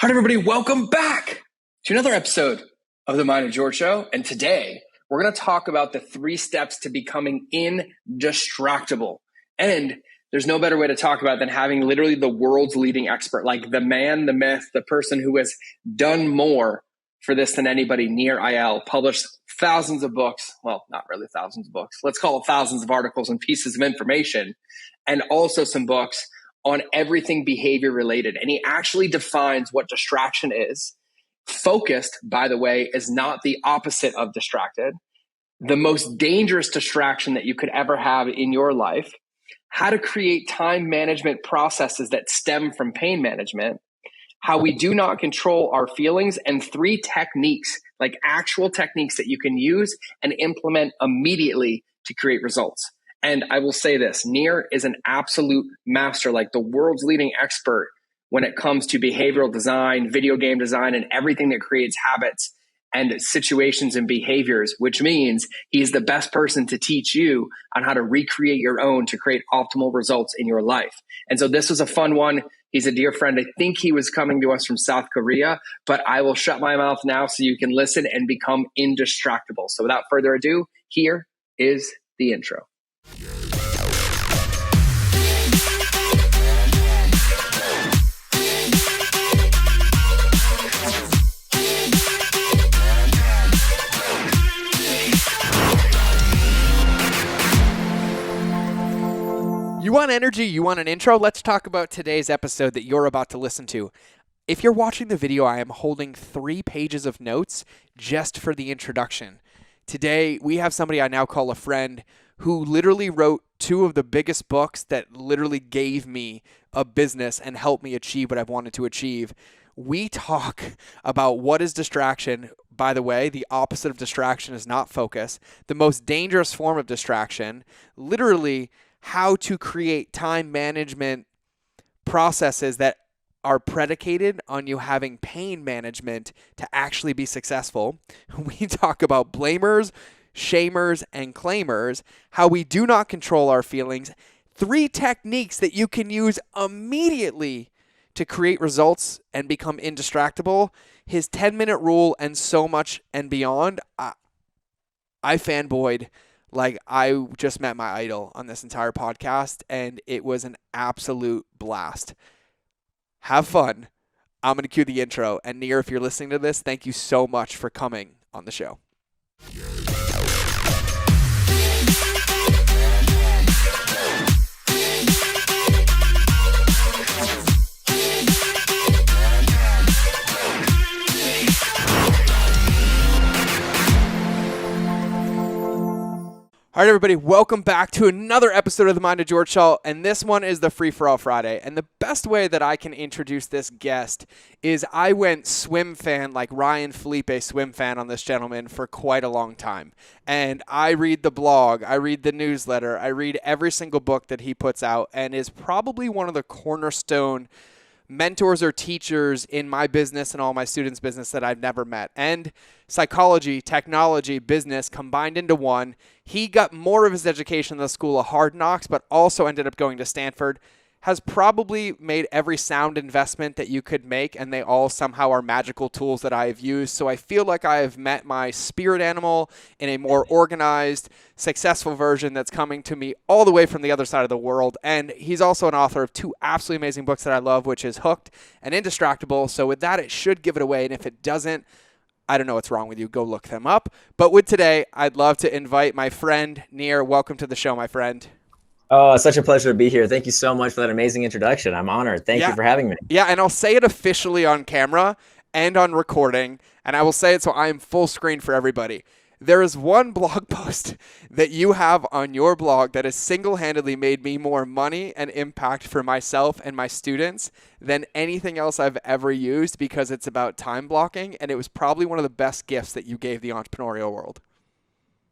All right, everybody, welcome back to another episode of the Mind of George Show. And today we're going to talk about the 3 steps to becoming indistractable. And there's no better way to talk about it than having literally the world's leading expert, like the man, the myth, the person who has done more for this than anybody. Nir Eyal published thousands of books. Well, not really thousands of books. Let's call it thousands of articles and pieces of information, and also some books on everything behavior related. And he actually defines what distraction is. Focused, by the way, is not the opposite of distracted. The most dangerous distraction that you could ever have in your life. How to create time management processes that stem from pain management. How we do not control our feelings, and 3 techniques, like actual techniques that you can use and implement immediately to create results. And I will say this, Nir is an absolute master, like the world's leading expert when it comes to behavioral design, video game design, and everything that creates habits and situations and behaviors, which means he's the best person to teach you on how to recreate your own to create optimal results in your life. And so this was a fun one. He's a dear friend. I think he was coming to us from South Korea, but I will shut my mouth now so you can listen and become indistractable. So without further ado, here is the intro. You want energy? You want an intro? Let's talk about today's episode that you're about to listen to. If you're watching the video, I am holding 3 pages of notes just for the introduction. Today, we have somebody I now call a friend who literally wrote 2 of the biggest books that literally gave me a business and helped me achieve what I've wanted to achieve. We talk about what is distraction. By the way, the opposite of distraction is not focus. The most dangerous form of distraction, literally how to create time management processes that are predicated on you having pain management to actually be successful. We talk about blamers, shamers, and claimers, how we do not control our feelings, 3 techniques that you can use immediately to create results and become indistractable, his 10-minute rule, and so much and beyond. I fanboyed. Like, I just met my idol on this entire podcast, and it was an absolute blast. Have fun. I'm going to cue the intro. And Nir, if you're listening to this, thank you so much for coming on the show. All right, everybody, welcome back to another episode of the Mind of George Show, and this one is the Free For All Friday. And the best way that I can introduce this guest is I went swim fan, like Ryan Felipe swim fan on this gentleman for quite a long time. And I read the blog, I read the newsletter, I read every single book that he puts out, and is probably one of the cornerstone mentors or teachers in my business and all my students' business that I've never met. And psychology, technology, business combined into one. He got more of his education in the School of Hard Knocks, but also ended up going to Stanford. Has probably made every sound investment that you could make, and they all somehow are magical tools that I have used. So I feel like I have met my spirit animal in a more organized, successful version that's coming to me all the way from the other side of the world. And he's also an author of 2 absolutely amazing books that I love, which is Hooked and Indistractable. So with that, it should give it away. And if it doesn't, I don't know what's wrong with you. Go look them up. But with today, I'd love to invite my friend, Nir. Welcome to the show, my friend. Oh, it's such a pleasure to be here. Thank you so much for that amazing introduction. I'm honored. Thank you for having me. Yeah, and I'll say it officially on camera and on recording, and I will say it so I am full screen for everybody. There is one blog post that you have on your blog that has single-handedly made me more money and impact for myself and my students than anything else I've ever used, because it's about time blocking, and it was probably one of the best gifts that you gave the entrepreneurial world.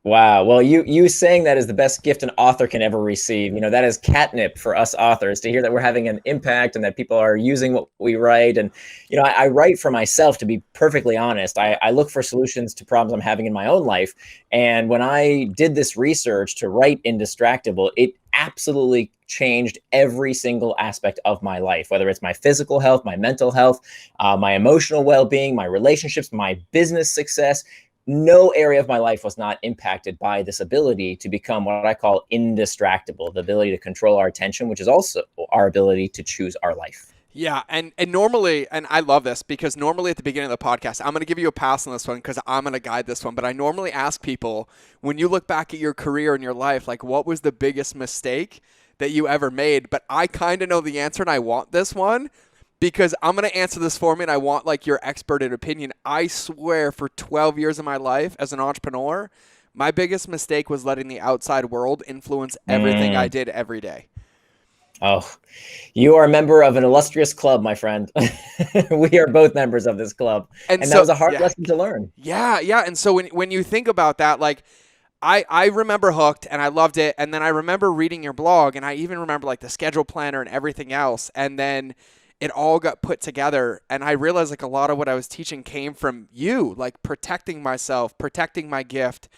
Wow. Well, you saying that is the best gift an author can ever receive. You know, that is catnip for us authors to hear that we're having an impact and that people are using what we write. And, you know, I write for myself, to be perfectly honest. I look for solutions to problems I'm having in my own life. And when I did this research to write Indistractable, it absolutely changed every single aspect of my life, whether it's my physical health, my mental health, my emotional well-being, my relationships, my business success. No area of my life was not impacted by this ability to become what I call indistractable, the ability to control our attention, which is also our ability to choose our life. Yeah, and normally, and I love this because normally at the beginning of the podcast, I'm going to give you a pass on this one because I'm going to guide this one, but I normally ask people, when you look back at your career and your life, like what was the biggest mistake that you ever made? But I kind of know the answer and I want this one because I'm going to answer this for me and I want like your experted opinion. I swear for 12 years of my life as an entrepreneur, my biggest mistake was letting the outside world influence everything I did every day. Oh, you are a member of an illustrious club, my friend. We are both members of this club. And so, that was a hard lesson to learn. Yeah. And so when you think about that, like I remember Hooked and I loved it. And then I remember reading your blog and I even remember like the schedule planner and everything else. And then it all got put together. And I realized like a lot of what I was teaching came from you, like protecting myself, protecting my gift,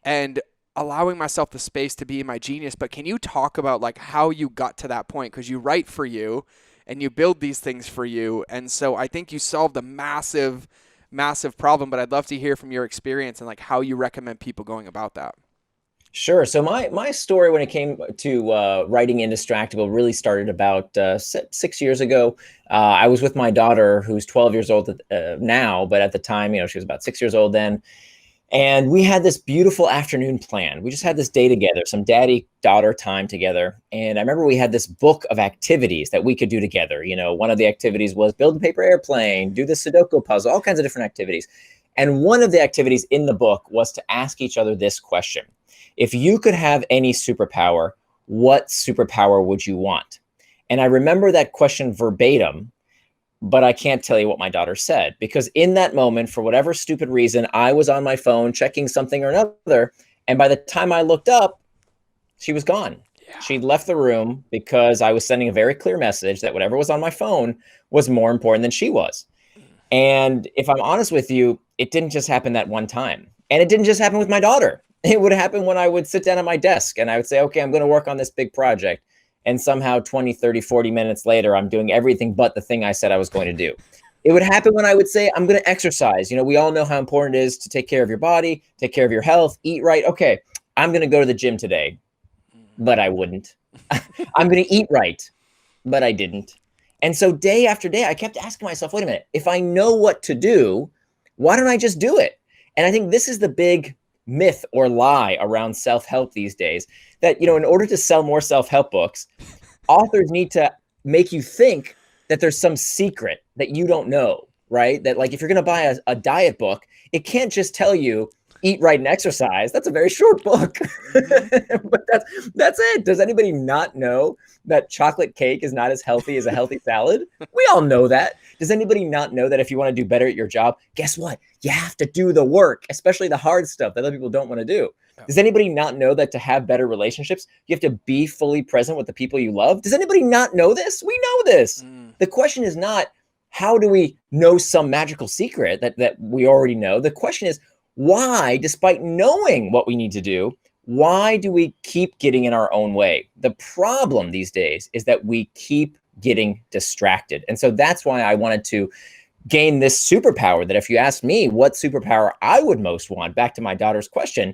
and allowing myself the space to be my genius. But can you talk about like how you got to that point? Because you write for you and you build these things for you. And so I think you solved a massive, massive problem, but I'd love to hear from your experience and like how you recommend people going about that. Sure. So my story when it came to writing Indistractable really started about 6 years ago. I was with my daughter, who's 12 years old now, but at the time, she was about 6 years old then. And we had this beautiful afternoon plan. We just had this day together, some daddy-daughter time together. And I remember we had this book of activities that we could do together. One of the activities was build a paper airplane, do the Sudoku puzzle, all kinds of different activities. And one of the activities in the book was to ask each other this question. If you could have any superpower, what superpower would you want? And I remember that question verbatim, but I can't tell you what my daughter said, because in that moment, for whatever stupid reason, I was on my phone checking something or another. And by the time I looked up, she was gone. Yeah. She'd left the room because I was sending a very clear message that whatever was on my phone was more important than she was. And if I'm honest with you, it didn't just happen that one time. And it didn't just happen with my daughter. It would happen when I would sit down at my desk and I would say, okay, I'm going to work on this big project. And somehow 20, 30, 40 minutes later, I'm doing everything but the thing I said I was going to do. It would happen when I would say, I'm going to exercise. We all know how important it is to take care of your body, take care of your health, eat right. Okay, I'm going to go to the gym today, but I wouldn't. I'm going to eat right, but I didn't. And so day after day, I kept asking myself, wait a minute, if I know what to do, why don't I just do it? And I think this is the big myth or lie around self-help these days, that, in order to sell more self-help books, authors need to make you think that there's some secret that you don't know, right? That like, if you're going to buy a diet book, it can't just tell you eat right and exercise. That's a very short book. But that's it. Does anybody not know that chocolate cake is not as healthy as a healthy salad? We all know that. Does anybody not know that if you want to do better at your job, guess what? You have to do the work, especially the hard stuff that other people don't want to do. Does anybody not know that to have better relationships, you have to be fully present with the people you love? Does anybody not know this? We know this. The question is not, how do we know some magical secret that we already know? The question is, why, despite knowing what we need to do, why do we keep getting in our own way? The problem these days is that we keep getting distracted. And so that's why I wanted to gain this superpower, that if you ask me what superpower I would most want, back to my daughter's question,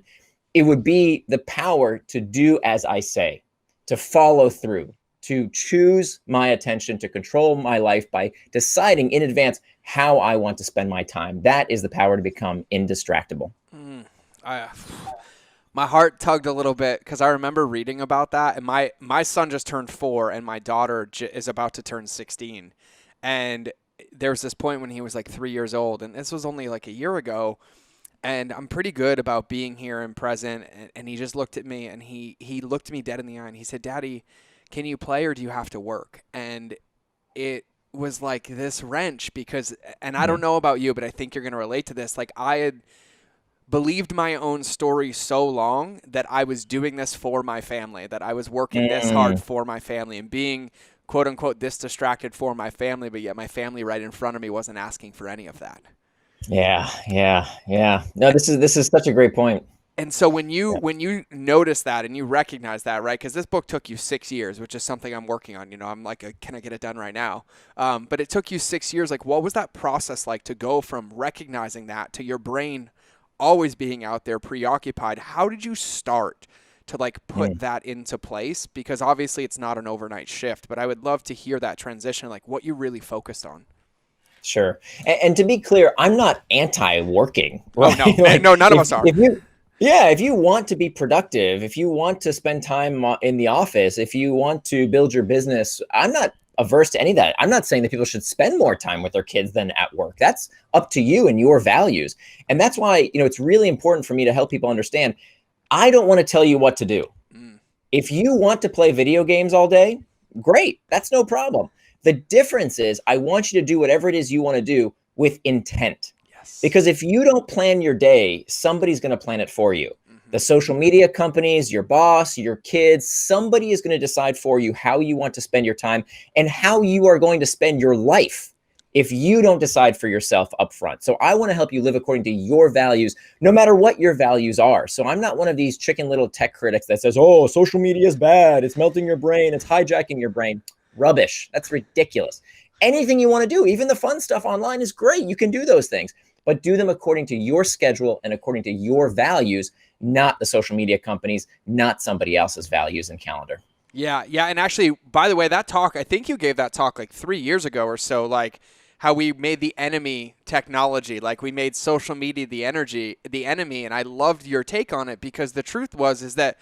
it would be the power to do as I say, to follow through, to choose my attention, to control my life by deciding in advance how I want to spend my time. That is the power to become indistractable. My heart tugged a little bit because I remember reading about that. And my son just turned 4 and my daughter is about to turn 16. And there was this point when he was like 3 years old. And this was only like a year ago. And I'm pretty good about being here and present. And he just looked at me and he looked me dead in the eye and he said, "Daddy, can you play or do you have to work?" And it was like this wrench because, and I don't know about you, but I think you're going to relate to this. Like I had believed my own story so long that I was doing this for my family, that I was working this hard for my family and being quote unquote this distracted for my family, but yet my family right in front of me wasn't asking for any of that. Yeah. No, this is such a great point. And so when you notice that and you recognize that, right? Because this book took you 6 years, which is something I'm working on. I'm like, can I get it done right now? But it took you 6 years. Like, what was that process like to go from recognizing that to your brain always being out there preoccupied? How did you start to like put that into place? Because obviously it's not an overnight shift, but I would love to hear that transition, like what you really focused on. Sure. And to be clear, I'm not anti-working, Oh right? no, Like no, none of us are. if you want to be productive, if you want to spend time in the office, if you want to build your business, I'm not averse to any of that. I'm not saying that people should spend more time with their kids than at work. That's up to you and your values. And that's why, it's really important for me to help people understand, I don't want to tell you what to do. If you want to play video games all day, great. That's no problem. The difference is I want you to do whatever it is you want to do with intent. Yes. Because if you don't plan your day, somebody's going to plan it for you. The social media companies, your boss, your kids, somebody is going to decide for you how you want to spend your time and how you are going to spend your life if you don't decide for yourself up front. So I want to help you live according to your values, no matter what your values are. So I'm not one of these chicken little tech critics that says, oh, social media is bad. It's melting your brain. It's hijacking your brain. Rubbish. That's ridiculous. Anything you want to do, even the fun stuff online is great. You can do those things, but do them according to your schedule and according to your values, not the social media companies, not somebody else's values and calendar. Yeah. And actually, by the way, that talk, I think you gave that talk like 3 years ago or so, like how we made the enemy technology, like we made social media the enemy. And I loved your take on it because the truth is that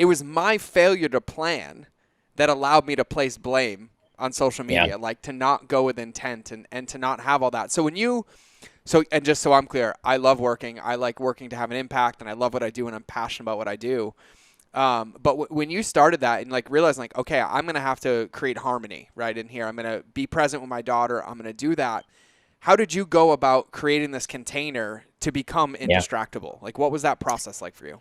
it was my failure to plan that allowed me to place blame on social media, like to not go with intent and to not have all that. So and just so I'm clear, I love working. I like working to have an impact, and I love what I do, and I'm passionate about what I do. But when you started that and like realizing like, okay, I'm going to have to create harmony right in here. I'm going to be present with my daughter. I'm going to do that. How did you go about creating this container to become indistractable? Like, what was that process like for you?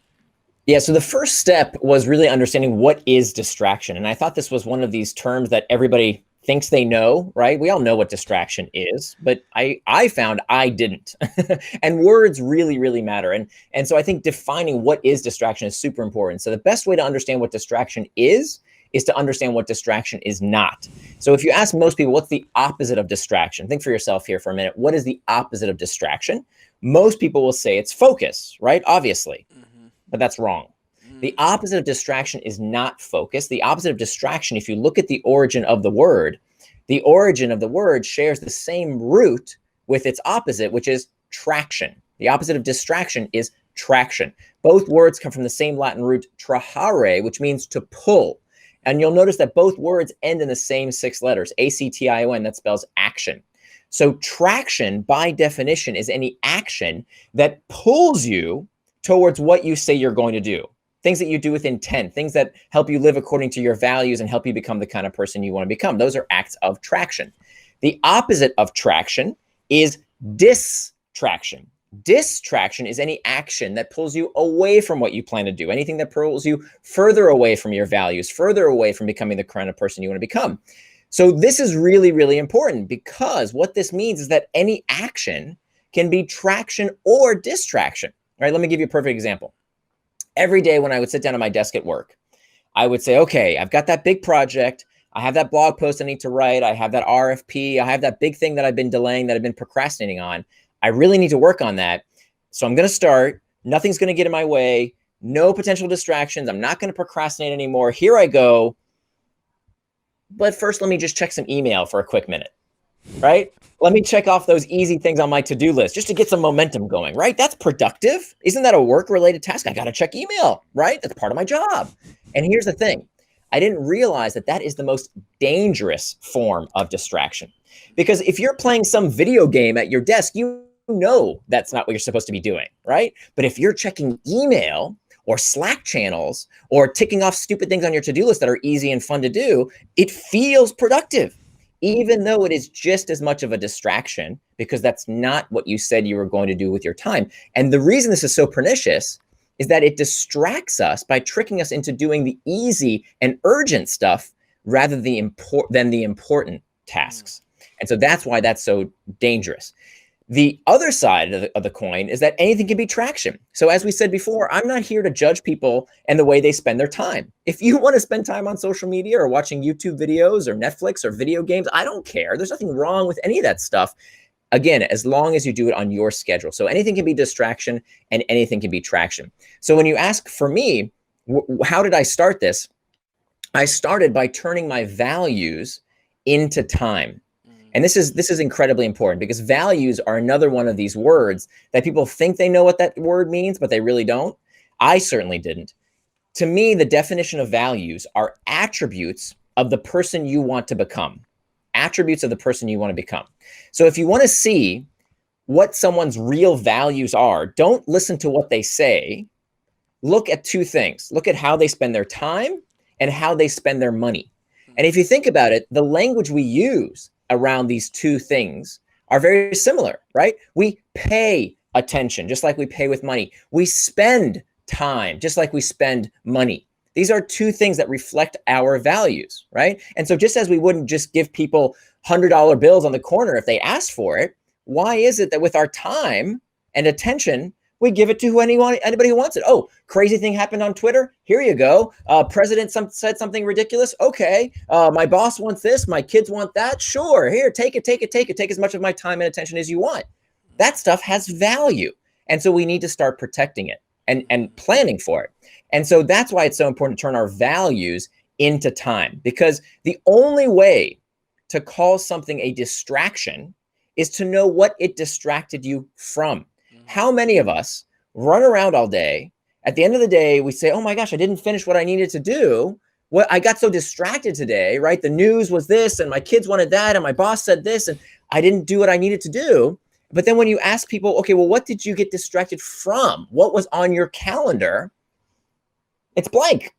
Yeah, so the first step was really understanding what is distraction. And I thought this was one of these terms that everybody thinks they know, right? We all know what distraction is, but I found I didn't. And words really, really matter. And so I think defining what is distraction is super important. So the best way to understand what distraction is to understand what distraction is not. So if you ask most people, what's the opposite of distraction? Think for yourself here for a minute. What is the opposite of distraction? Most people will say it's focus, right? Obviously, but that's wrong. The opposite of distraction is not focus. The opposite of distraction, if you look at the origin of the word shares the same root with its opposite, which is traction. The opposite of distraction is traction. Both words come from the same Latin root trahare, which means to pull. And you'll notice that both words end in the same 6 letters, A-C-T-I-O-N, that spells action. So traction, by definition, is any action that pulls you towards what you say you're going to do. Things that you do with intent, things that help you live according to your values and help you become the kind of person you want to become. Those are acts of traction. The opposite of traction is distraction. Distraction is any action that pulls you away from what you plan to do, anything that pulls you further away from your values, further away from becoming the kind of person you want to become. So this is really, really important because what this means is that any action can be traction or distraction. Right? Let me give you a perfect example. Every day when I would sit down at my desk at work, I would say, okay, I've got that big project. I have that blog post I need to write. I have that RFP. I have that big thing that I've been delaying, that I've been procrastinating on. I really need to work on that. So I'm going to start. Nothing's going to get in my way. No potential distractions. I'm not going to procrastinate anymore. Here I go. But first, let me just check some email for a quick minute, right? Let me check off those easy things on my to-do list just to get some momentum going, right? That's productive. Isn't that a work-related task? I got to check email, right? That's part of my job. And here's the thing. I didn't realize that that is the most dangerous form of distraction. Because if you're playing some video game at your desk, you know that's not what you're supposed to be doing, right? But if you're checking email or Slack channels or ticking off stupid things on your to-do list that are easy and fun to do, it feels productive, even though it is just as much of a distraction because that's not what you said you were going to do with your time. And the reason this is so pernicious is that it distracts us by tricking us into doing the easy and urgent stuff rather than the important tasks. And so that's why that's so dangerous. The other side of the coin is that anything can be traction. So as we said before, I'm not here to judge people and the way they spend their time. If you want to spend time on social media or watching YouTube videos or Netflix or video games, I don't care. There's nothing wrong with any of that stuff. Again, as long as you do it on your schedule. So anything can be distraction and anything can be traction. So when you ask for me, how did I start this? I started by turning my values into time. And this is incredibly important because values are another one of these words that people think they know what that word means, but they really don't. I certainly didn't. To me, the definition of values are attributes of the person you want to become. Attributes of the person you want to become. So if you want to see what someone's real values are, don't listen to what they say. Look at two things. Look at how they spend their time and how they spend their money. And if you think about it, the language we use around these two things are very similar, right? We pay attention, just like we pay with money. We spend time, just like we spend money. These are two things that reflect our values, right? And so just as we wouldn't just give people $100 bills on the corner if they asked for it, why is it that with our time and attention, we give it to anybody who wants it? Oh, crazy thing happened on Twitter. Here you go. President said something ridiculous. Okay. My boss wants this. My kids want that. Sure. Here, take it. Take as much of my time and attention as you want. That stuff has value. And so we need to start protecting it and planning for it. And so that's why it's so important to turn our values into time, because the only way to call something a distraction is to know what it distracted you from. How many of us run around all day? At the end of the day, we say, oh my gosh, I didn't finish what I needed to do. Well, I got so distracted today, right? The news was this and my kids wanted that and my boss said this and I didn't do what I needed to do. But then when you ask people, okay, well, what did you get distracted from? What was on your calendar? It's blank.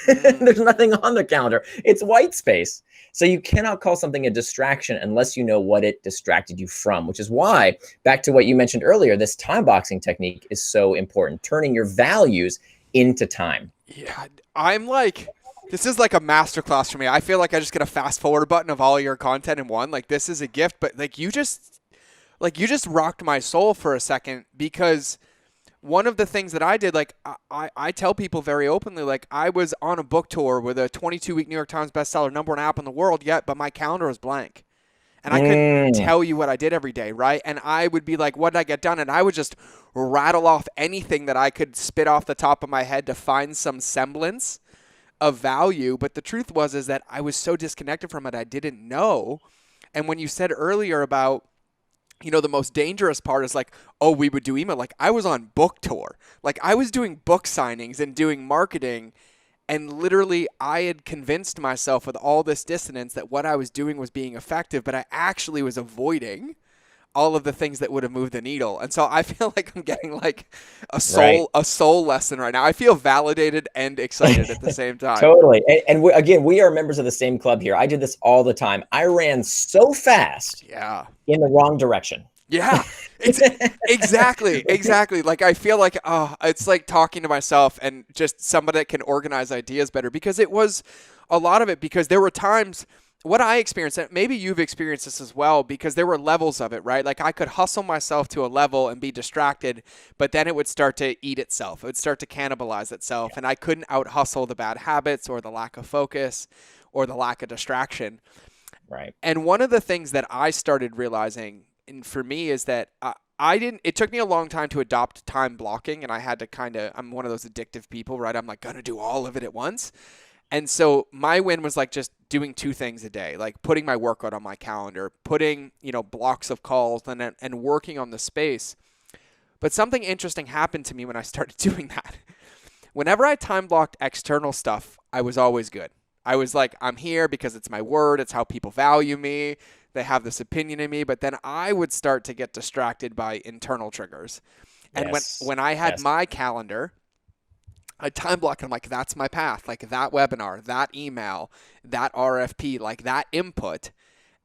There's nothing on the calendar. It's white space. So you cannot call something a distraction unless you know what it distracted you from, which is why, back to what you mentioned earlier, this time boxing technique is so important, turning your values into time. Yeah, I'm like, this is like a masterclass for me. I feel like I just get a fast forward button of all your content in one. Like, this is a gift, but you just rocked my soul for a second, because one of the things that I did, like I tell people very openly, like I was on a book tour with a 22-week New York Times bestseller, #1 app in the world yet, but my calendar was blank. And I couldn't tell you what I did every day, right? And I would be like, what did I get done? And I would just rattle off anything that I could spit off the top of my head to find some semblance of value. But the truth is that I was so disconnected from it, I didn't know. And when you said earlier about, the most dangerous part is like, oh, we would do email. Like, I was on book tour. Like, I was doing book signings and doing marketing. And literally, I had convinced myself with all this dissonance that what I was doing was being effective, but I actually was avoiding all of the things that would have moved the needle. And so I feel like I'm getting like a soul lesson right now. I feel validated and excited at the same time. Totally. And we are members of the same club here. I did this all the time. I ran so fast in the wrong direction. Yeah, it's exactly. Like, I feel like, it's like talking to myself and just somebody that can organize ideas better, because it was a lot of it, because there were times what I experienced, and maybe you've experienced this as well, because there were levels of it, right? Like, I could hustle myself to a level and be distracted, but then it would start to eat itself. It would start to cannibalize itself, and I couldn't out hustle the bad habits or the lack of focus or the lack of distraction. Right. And one of the things that I started realizing, and for me, is that it took me a long time to adopt time blocking, and I had to I'm one of those addictive people, right? I'm like, gonna do all of it at once. And so my win was like just doing 2 things a day, like putting my workout on my calendar, putting, blocks of calls and working on the space. But something interesting happened to me when I started doing that. Whenever I time blocked external stuff, I was always good. I was like, I'm here because it's my word. It's how people value me. They have this opinion in me. But then I would start to get distracted by internal triggers. And when I had my calendar, I time block, and I'm like, that's my path, like that webinar, that email, that RFP, like that input.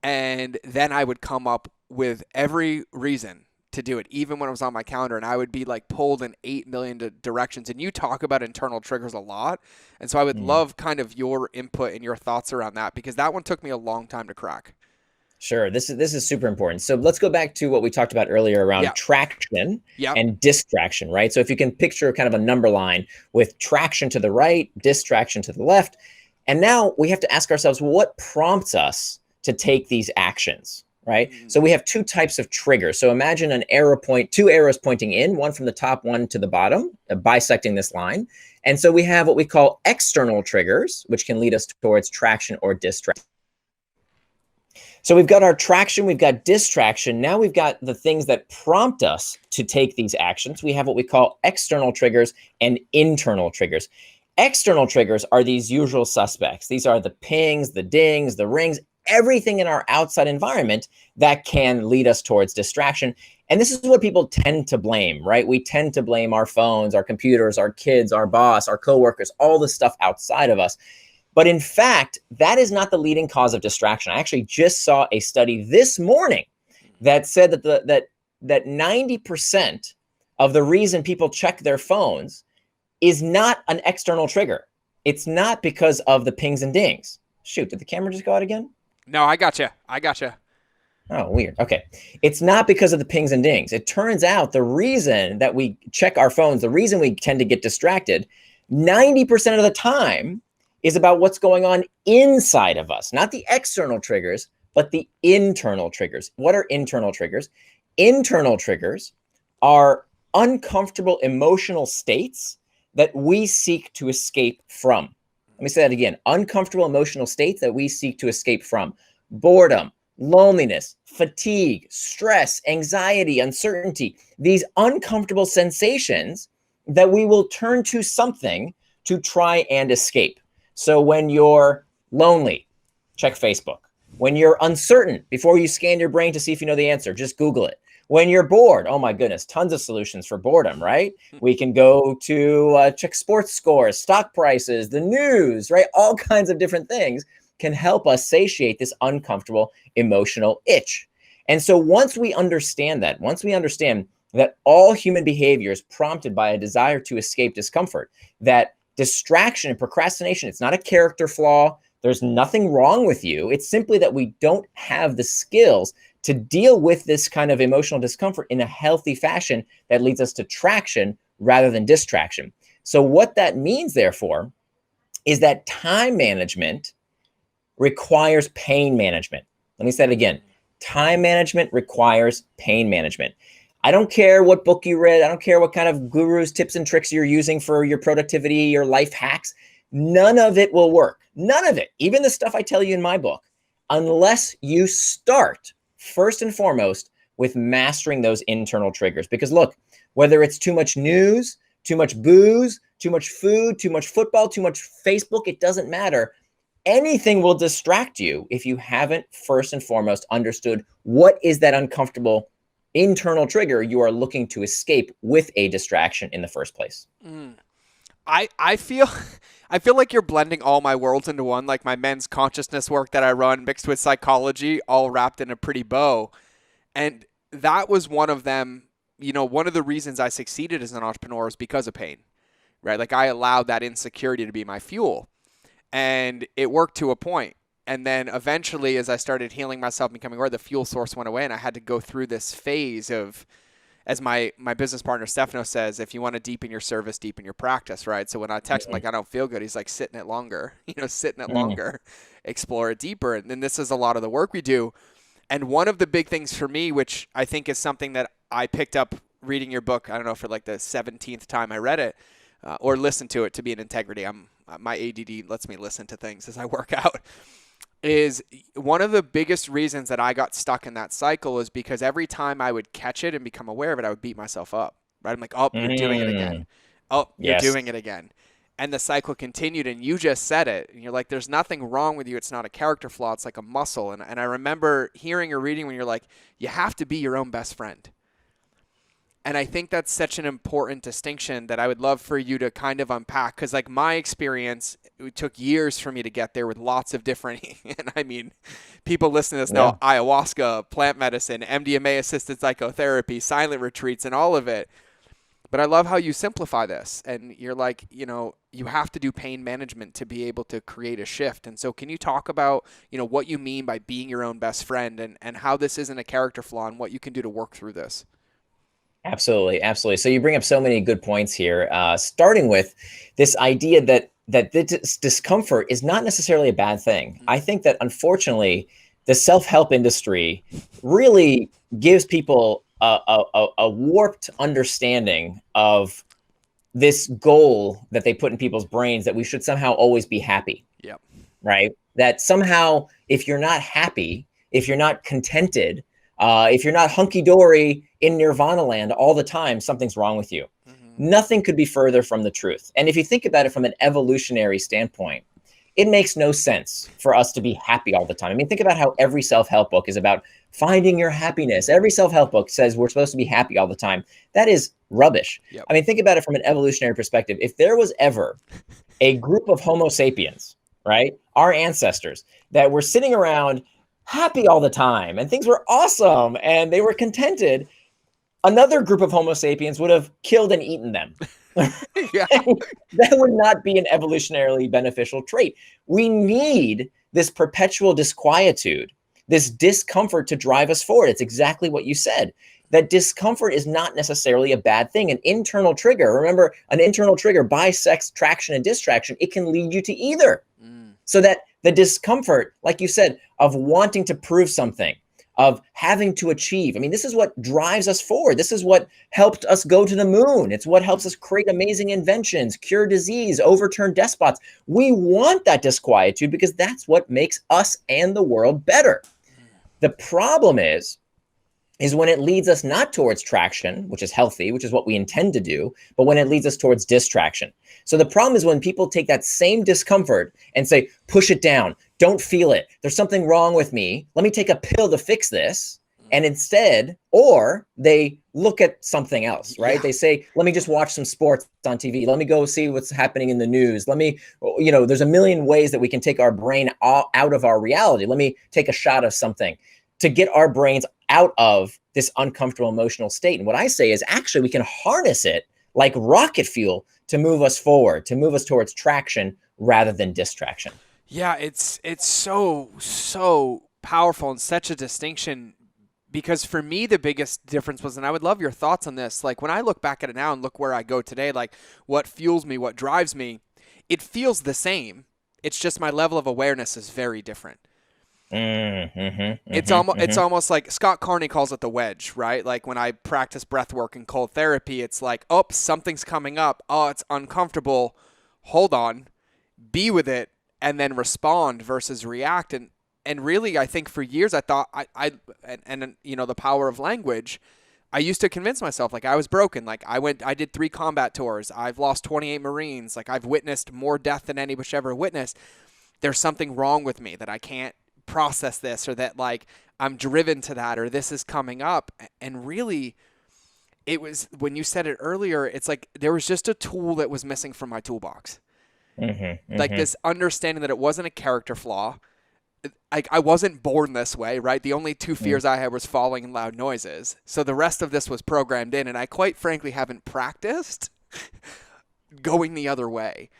And then I would come up with every reason to do it, even when it was on my calendar, and I would be like pulled in 8 million directions. And you talk about internal triggers a lot. And so I would love kind of your input and your thoughts around that, because that one took me a long time to crack. Sure. This is super important. So let's go back to what we talked about earlier Yeah. around traction Yep. and distraction, right? So if you can picture kind of a number line with traction to the right, distraction to the left, and now we have to ask ourselves, well, what prompts us to take these actions, right? So we have two types of triggers. So imagine two arrows pointing in, one from the top, one to the bottom, bisecting this line. And so we have what we call external triggers, which can lead us towards traction or distraction. So we've got our traction, we've got distraction. Now we've got the things that prompt us to take these actions. We have what we call external triggers and internal triggers. External triggers are these usual suspects. These are the pings, the dings, the rings, everything in our outside environment that can lead us towards distraction. And this is what people tend to blame, right? We tend to blame our phones, our computers, our kids, our boss, our coworkers, all the stuff outside of us. But in fact, that is not the leading cause of distraction. I actually just saw a study this morning that said that 90% of the reason people check their phones is not an external trigger. It's not because of the pings and dings. Shoot, did the camera just go out again? No, I gotcha. Oh, weird. Okay. It's not because of the pings and dings. It turns out the reason that we check our phones, the reason we tend to get distracted, 90% of the time is about what's going on inside of us, not the external triggers, but the internal triggers. What are internal triggers? Internal triggers are uncomfortable emotional states that we seek to escape from. Let me say that again. Uncomfortable emotional states that we seek to escape from. Boredom, loneliness, fatigue, stress, anxiety, uncertainty. These uncomfortable sensations that we will turn to something to try and escape. So when you're lonely, check Facebook. When you're uncertain, before you scan your brain to see if you know the answer, just Google it. When you're bored, oh my goodness, tons of solutions for boredom, right? We can go to check sports scores, stock prices, the news, right? All kinds of different things can help us satiate this uncomfortable emotional itch. And so once we understand that all human behavior is prompted by a desire to escape discomfort, that distraction and procrastination, it's not a character flaw. There's nothing wrong with you. It's simply that we don't have the skills to deal with this kind of emotional discomfort in a healthy fashion that leads us to traction rather than distraction. So what that means, therefore, is that time management requires pain management. Let me say it again. Time management requires pain management. I don't care what book you read. I don't care what kind of gurus, tips, and tricks you're using for your productivity, your life hacks. None of it will work. None of it. Even the stuff I tell you in my book, unless you start first and foremost with mastering those internal triggers. Because look, whether it's too much news, too much booze, too much food, too much football, too much Facebook, it doesn't matter. Anything will distract you if you haven't first and foremost understood what is that uncomfortable internal trigger you are looking to escape with a distraction in the first place. I feel like you're blending all my worlds into one, like my men's consciousness work that I run mixed with psychology, all wrapped in a pretty bow. And that was one of them. One of the reasons I succeeded as an entrepreneur is because of pain, right? Like I allowed that insecurity to be my fuel, and it worked to a point. And then eventually, as I started healing myself, becoming aware, the fuel source went away, and I had to go through this phase of, as my business partner Stefano says, if you want to deepen your service, deepen your practice, right? So when I text him like I don't feel good, he's like, sit in it longer, longer, explore it deeper. And then this is a lot of the work we do. And one of the big things for me, which I think is something that I picked up reading your book, I don't know, for like the 17th time I read it or listened to it to be in integrity. My ADD lets me listen to things as I work out. Is one of the biggest reasons that I got stuck in that cycle is because every time I would catch it and become aware of it, I would beat myself up, right? I'm like, oh, you're doing it again. Oh, you're doing it again. And the cycle continued, and you just said it. And you're like, there's nothing wrong with you. It's not a character flaw. It's like a muscle. And I remember hearing or reading when you're like, you have to be your own best friend. And I think that's such an important distinction that I would love for you to kind of unpack. Because like my experience, it took years for me to get there with lots of different, and I mean, people listening to this know ayahuasca, plant medicine, MDMA-assisted psychotherapy, silent retreats, and all of it. But I love how you simplify this, and you're like, you have to do pain management to be able to create a shift. And so can you talk about, what you mean by being your own best friend, and how this isn't a character flaw and what you can do to work through this? Absolutely, absolutely. So you bring up so many good points here, starting with this idea that this discomfort is not necessarily a bad thing. I think that unfortunately, the self-help industry really gives people a warped understanding of this goal that they put in people's brains, that we should somehow always be happy. Yep. Right? That somehow, if you're not happy, if you're not contented, if you're not hunky-dory in nirvana land all the time, something's wrong with you. Nothing could be further from the truth. And if you think about it from an evolutionary standpoint, it makes no sense for us to be happy all the time. I mean, think about how every self-help book is about finding your happiness. Every self-help book says we're supposed to be happy all the time. That is rubbish. Yep. I mean, think about it from an evolutionary perspective. If there was ever a group of Homo sapiens, right, our ancestors, that were sitting around happy all the time and things were awesome and they were contented, another group of Homo sapiens would have killed and eaten them. Yeah. That would not be an evolutionarily beneficial trait. We need this perpetual disquietude, this discomfort to drive us forward. It's exactly what you said. That discomfort is not necessarily a bad thing. An internal trigger, remember, an internal trigger, bisects traction and distraction. It can lead you to either. So that the discomfort, like you said, of wanting to prove something, of having to achieve. I mean, this is what drives us forward. This is what helped us go to the moon. It's what helps us create amazing inventions, cure disease, overturn despots. We want that disquietude because that's what makes us and the world better. The problem is when it leads us not towards traction, which is healthy, which is what we intend to do, but when it leads us towards distraction. So the problem is when people take that same discomfort and say, push it down, don't feel it, there's something wrong with me, let me take a pill to fix this. And instead, or they look at something else, right? Yeah. They say, let me just watch some sports on TV. Let me go see what's happening in the news. Let me, there's a million ways that we can take our brain out of our reality. Let me take a shot of something to get our brains out of this uncomfortable emotional state. And what I say is actually we can harness it like rocket fuel to move us forward, to move us towards traction rather than distraction. Yeah, it's so powerful and such a distinction, because for me the biggest difference was, and I would love your thoughts on this, like when I look back at it now and look where I go today, like what fuels me, what drives me, it feels the same. It's just my level of awareness is very different. It's almost like Scott Carney calls it the wedge, right? Like when I practice breath work and cold therapy, it's like, oh, something's coming up. Oh, it's uncomfortable. Hold on, be with it, and then respond versus react. And really, I think for years I thought and the power of language, I used to convince myself like I was broken. Like I did 3 combat tours. I've lost 28 Marines. Like I've witnessed more death than any bush ever witnessed. There's something wrong with me that I can't process this, or that like I'm driven to that, or this is coming up. And really, it was when you said it earlier, it's like there was just a tool that was missing from my toolbox. Like this understanding that it wasn't a character flaw. I wasn't born this way, right? The only 2 fears I had was falling and loud noises. So the rest of this was programmed in, and I quite frankly haven't practiced going the other way.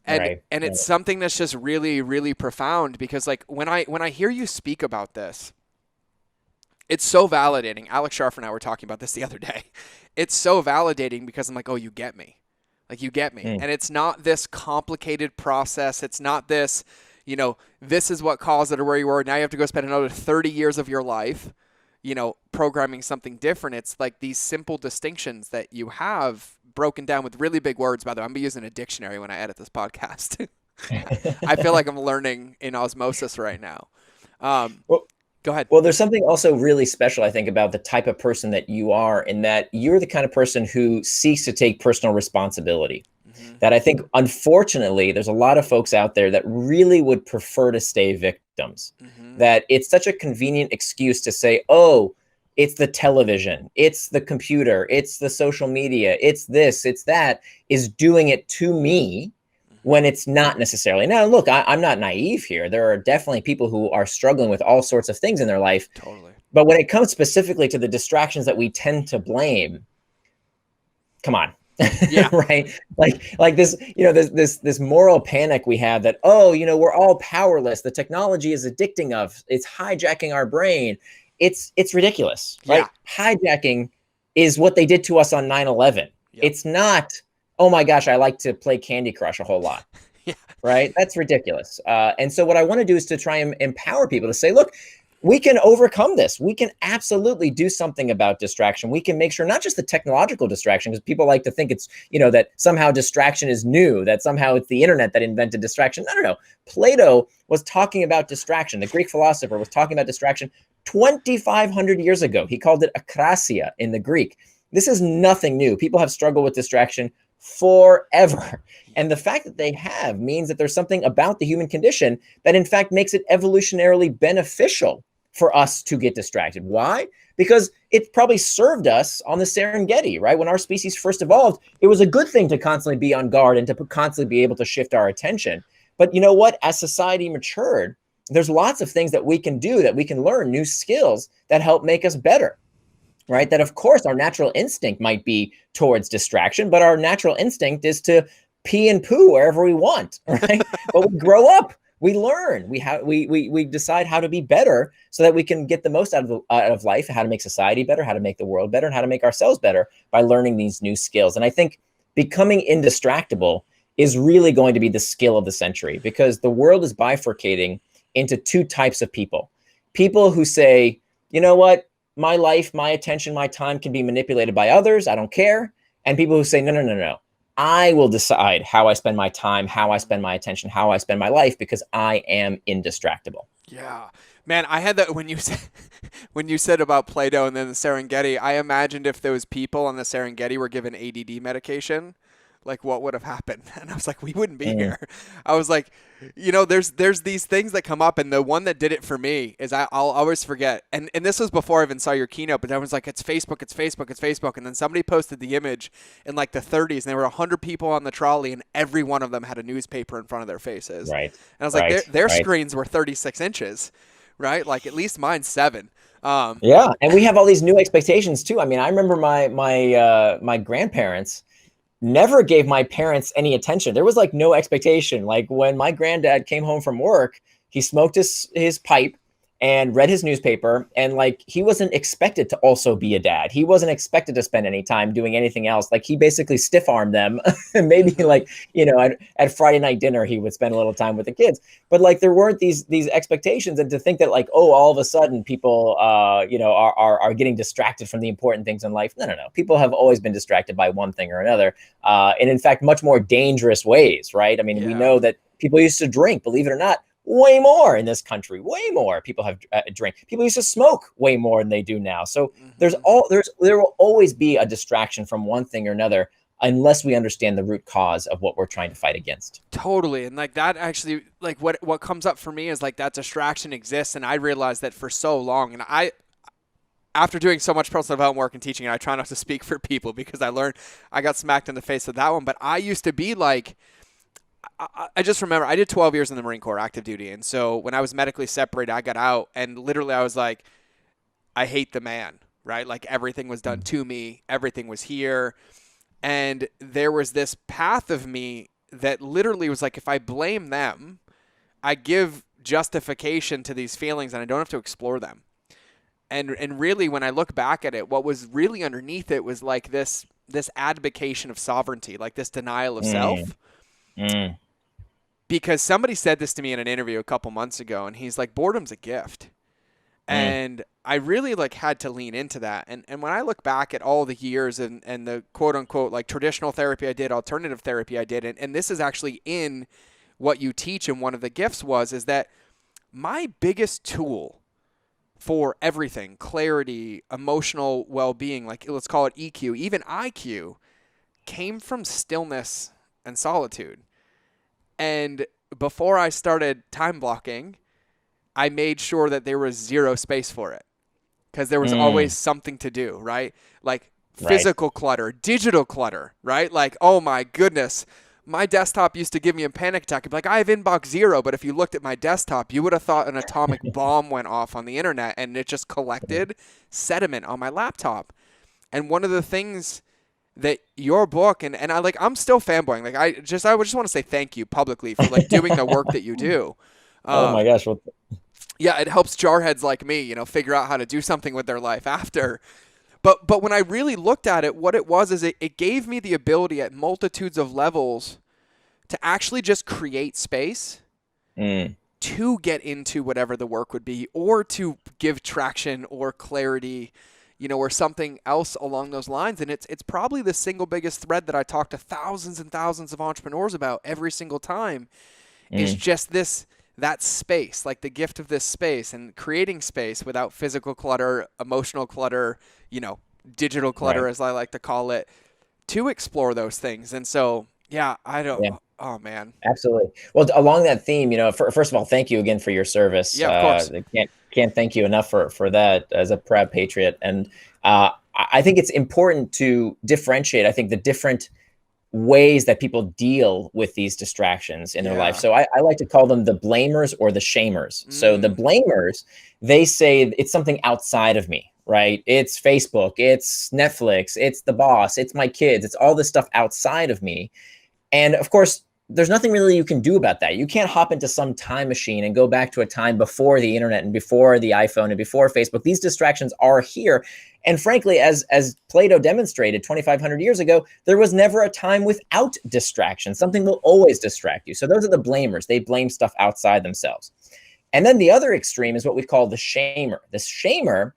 And it's something that's just really, really profound, because like when I hear you speak about this, it's so validating. Alex Scharf and I were talking about this the other day. It's so validating because I'm like, oh, you get me. Like you get me. And it's not this complicated process. It's not this, this is what caused it or where you were. Now you have to go spend another 30 years of your life, programming something different. It's like these simple distinctions that you have broken down with really big words. By the way, I'm going to be using a dictionary when I edit this podcast. I feel like I'm learning in osmosis right now. Go ahead. Well, there's something also really special, I think, about the type of person that you are, in that you're the kind of person who seeks to take personal responsibility. That I think, unfortunately, there's a lot of folks out there that really would prefer to stay victims. That it's such a convenient excuse to say, oh, it's the television, it's the computer, it's the social media, it's this, it's that, is doing it to me, when it's not necessarily. Now, look, I'm not naive here. There are definitely people who are struggling with all sorts of things in their life. Totally. But when it comes specifically to the distractions that we tend to blame, come on. Yeah. Right? Like this, this moral panic we have that, oh, we're all powerless. The technology is addicting us. It's hijacking our brain. It's ridiculous, Yeah. right? Hijacking is what they did to us on 9/11. Yep. It's not, oh my gosh, I like to play Candy Crush a whole lot. Yeah. Right? That's ridiculous. And so what I want to do is to try and empower people to say, look, we can overcome this. We can absolutely do something about distraction. We can make sure not just the technological distraction, because people like to think it's, that somehow distraction is new, that somehow it's the internet that invented distraction. No. Plato was talking about distraction. The Greek philosopher was talking about distraction 2,500 years ago. He called it akrasia in the Greek. This is nothing new. People have struggled with distraction forever. And the fact that they have means that there's something about the human condition that in fact makes it evolutionarily beneficial for us to get distracted. Why? Because it probably served us on the Serengeti, right? When our species first evolved, it was a good thing to constantly be on guard and to constantly be able to shift our attention. But you know what? As society matured, there's lots of things that we can do, that we can learn, new skills that help make us better. Right? That of course our natural instinct might be towards distraction, but our natural instinct is to pee and poo wherever we want, right? But we grow up, we learn, we decide how to be better so that we can get the most out of life, how to make society better, how to make the world better, and how to make ourselves better by learning these new skills. And I think becoming indistractable is really going to be the skill of the century, because the world is bifurcating into two types of people. People who say, you know what? My life, my attention, my time can be manipulated by others. I don't care. And people who say, no. I will decide how I spend my time, how I spend my attention, how I spend my life, because I am indistractable. Yeah. Man, I had that when you said about Plato and then the Serengeti, I imagined if those people on the Serengeti were given ADD medication, like what would have happened? And I was like, we wouldn't be here. I was like, there's these things that come up, and the one that did it for me is I'll always forget. And this was before I even saw your keynote, but I was like, it's Facebook. And then somebody posted the image in like the 30s, and there were 100 people on the trolley, and every one of them had a newspaper in front of their faces. Right. And I was like, their screens were 36 inches, right? Like at least mine's 7. Yeah, and we have all these new expectations too. I mean, I remember my grandparents never gave my parents any attention. There was like no expectation. Like when my granddad came home from work, he smoked his pipe and read his newspaper, and like he wasn't expected to also be a dad. He wasn't expected to spend any time doing anything else. Like he basically stiff-armed them. And maybe like, at Friday night dinner, he would spend a little time with the kids. But like there weren't these expectations, and to think that like, oh, all of a sudden people are getting distracted from the important things in life. No. People have always been distracted by one thing or another. And in fact, much more dangerous ways, right? I mean, we know that people used to drink, believe it or not, way more in this country, way more people have drink. People used to smoke way more than they do now. So there will always be a distraction from one thing or another, unless we understand the root cause of what we're trying to fight against. Totally. And like that actually, like what comes up for me is like that distraction exists. And I realized that for so long, and after doing so much personal development work and teaching, and I try not to speak for people because I got smacked in the face with that one. But I used to be like, I just remember I did 12 years in the Marine Corps active duty. And so when I was medically separated, I got out and literally I was like, I hate the man, right? Like everything was done to me. Everything was here. And there was this path of me that literally was like, if I blame them, I give justification to these feelings and I don't have to explore them. And really, when I look back at it, what was really underneath it was like this abdication of sovereignty, like this denial of self. Because somebody said this to me in an interview a couple months ago, and he's like, boredom's a gift. And I really like had to lean into that. And when I look back at all the years and the quote unquote like traditional therapy I did, alternative therapy I did, and this is actually in what you teach, and one of the gifts is that my biggest tool for everything, clarity, emotional well-being, like let's call it EQ, even IQ, came from stillness and solitude. And before I started time blocking, I made sure that there was zero space for it, because there was always something to do, right? Like physical clutter, digital clutter, right? Like, oh my goodness, my desktop used to give me a panic attack. I'd be like, I have inbox 0, but if you looked at my desktop, you would have thought an atomic bomb went off on the internet, and it just collected sediment on my laptop. And one of the things that your book, and I'm still fanboying. Like I would just want to say thank you publicly for like doing the work that you do. Oh my gosh. Well, Yeah, it helps jarheads like me, figure out how to do something with their life after. But when I really looked at it, what it was is it gave me the ability at multitudes of levels to actually just create space to get into whatever the work would be, or to give traction or clarity, or something else along those lines. And it's probably the single biggest thread that I talk to thousands and thousands of entrepreneurs about every single time is just that space, like the gift of this space, and creating space without physical clutter, emotional clutter, digital clutter, as I like to call it, to explore those things. And so, yeah, oh man. Absolutely. Well, along that theme, first of all, thank you again for your service. Yeah, of course. Can't thank you enough for that as a proud patriot. And I think it's important to differentiate, I think, the different ways that people deal with these distractions in their life. So I like to call them the blamers or the shamers. So the blamers, they say it's something outside of me, right? It's Facebook, it's Netflix, it's the boss, it's my kids, it's all this stuff outside of me. And of course, there's nothing really you can do about that. You can't hop into some time machine and go back to a time before the internet and before the iPhone and before Facebook. These distractions are here. And frankly, as Plato demonstrated 2,500 years ago, there was never a time without distraction. Something will always distract you. So those are the blamers. They blame stuff outside themselves. And then the other extreme is what we call the shamer. The shamer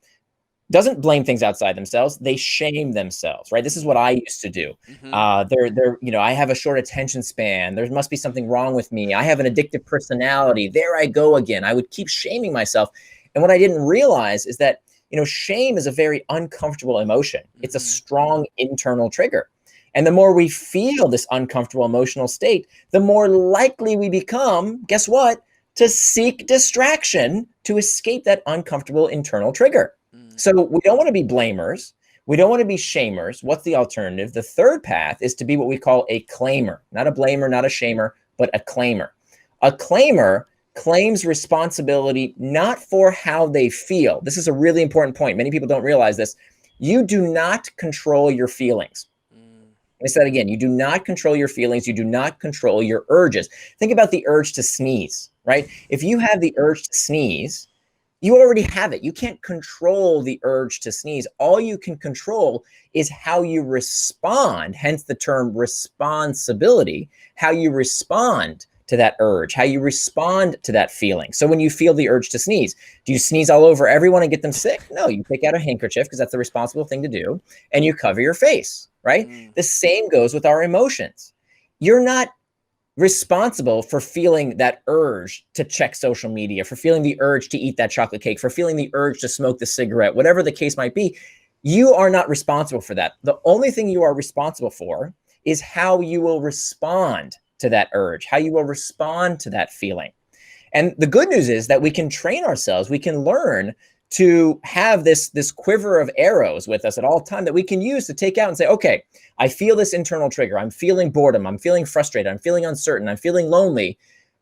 doesn't blame things outside themselves. They shame themselves, right? This is what I used to do. I have a short attention span. There must be something wrong with me. I have an addictive personality. There I go again. I would keep shaming myself. And what I didn't realize is that, shame is a very uncomfortable emotion. It's a strong internal trigger. And the more we feel this uncomfortable emotional state, the more likely we become, guess what? To seek distraction to escape that uncomfortable internal trigger. So we don't want to be blamers. We don't want to be shamers. What's the alternative? The third path is to be what we call a claimer, not a blamer, not a shamer, but a claimer. A claimer claims responsibility not for how they feel. This is a really important point. Many people don't realize this. You do not control your feelings. Let me say that again. You do not control your feelings. You do not control your urges. Think about the urge to sneeze, right? If you have the urge to sneeze, you already have it. You can't control the urge to sneeze. All you can control is how you respond, hence the term responsibility, how you respond to that urge, how you respond to that feeling. So when you feel the urge to sneeze, do you sneeze all over everyone and get them sick? No, you take out a handkerchief because that's the responsible thing to do, and you cover your face, right? The same goes with our emotions. You're not responsible for feeling that urge to check social media, for feeling the urge to eat that chocolate cake, for feeling the urge to smoke the cigarette, whatever the case might be. You are not responsible for that. The only thing you are responsible for is how you will respond to that urge, how you will respond to that feeling. And the good news is that we can train ourselves, we can learn to have this quiver of arrows with us at all time that we can use to take out and say, okay, I feel this internal trigger. I'm feeling boredom. I'm feeling frustrated. I'm feeling uncertain. I'm feeling lonely.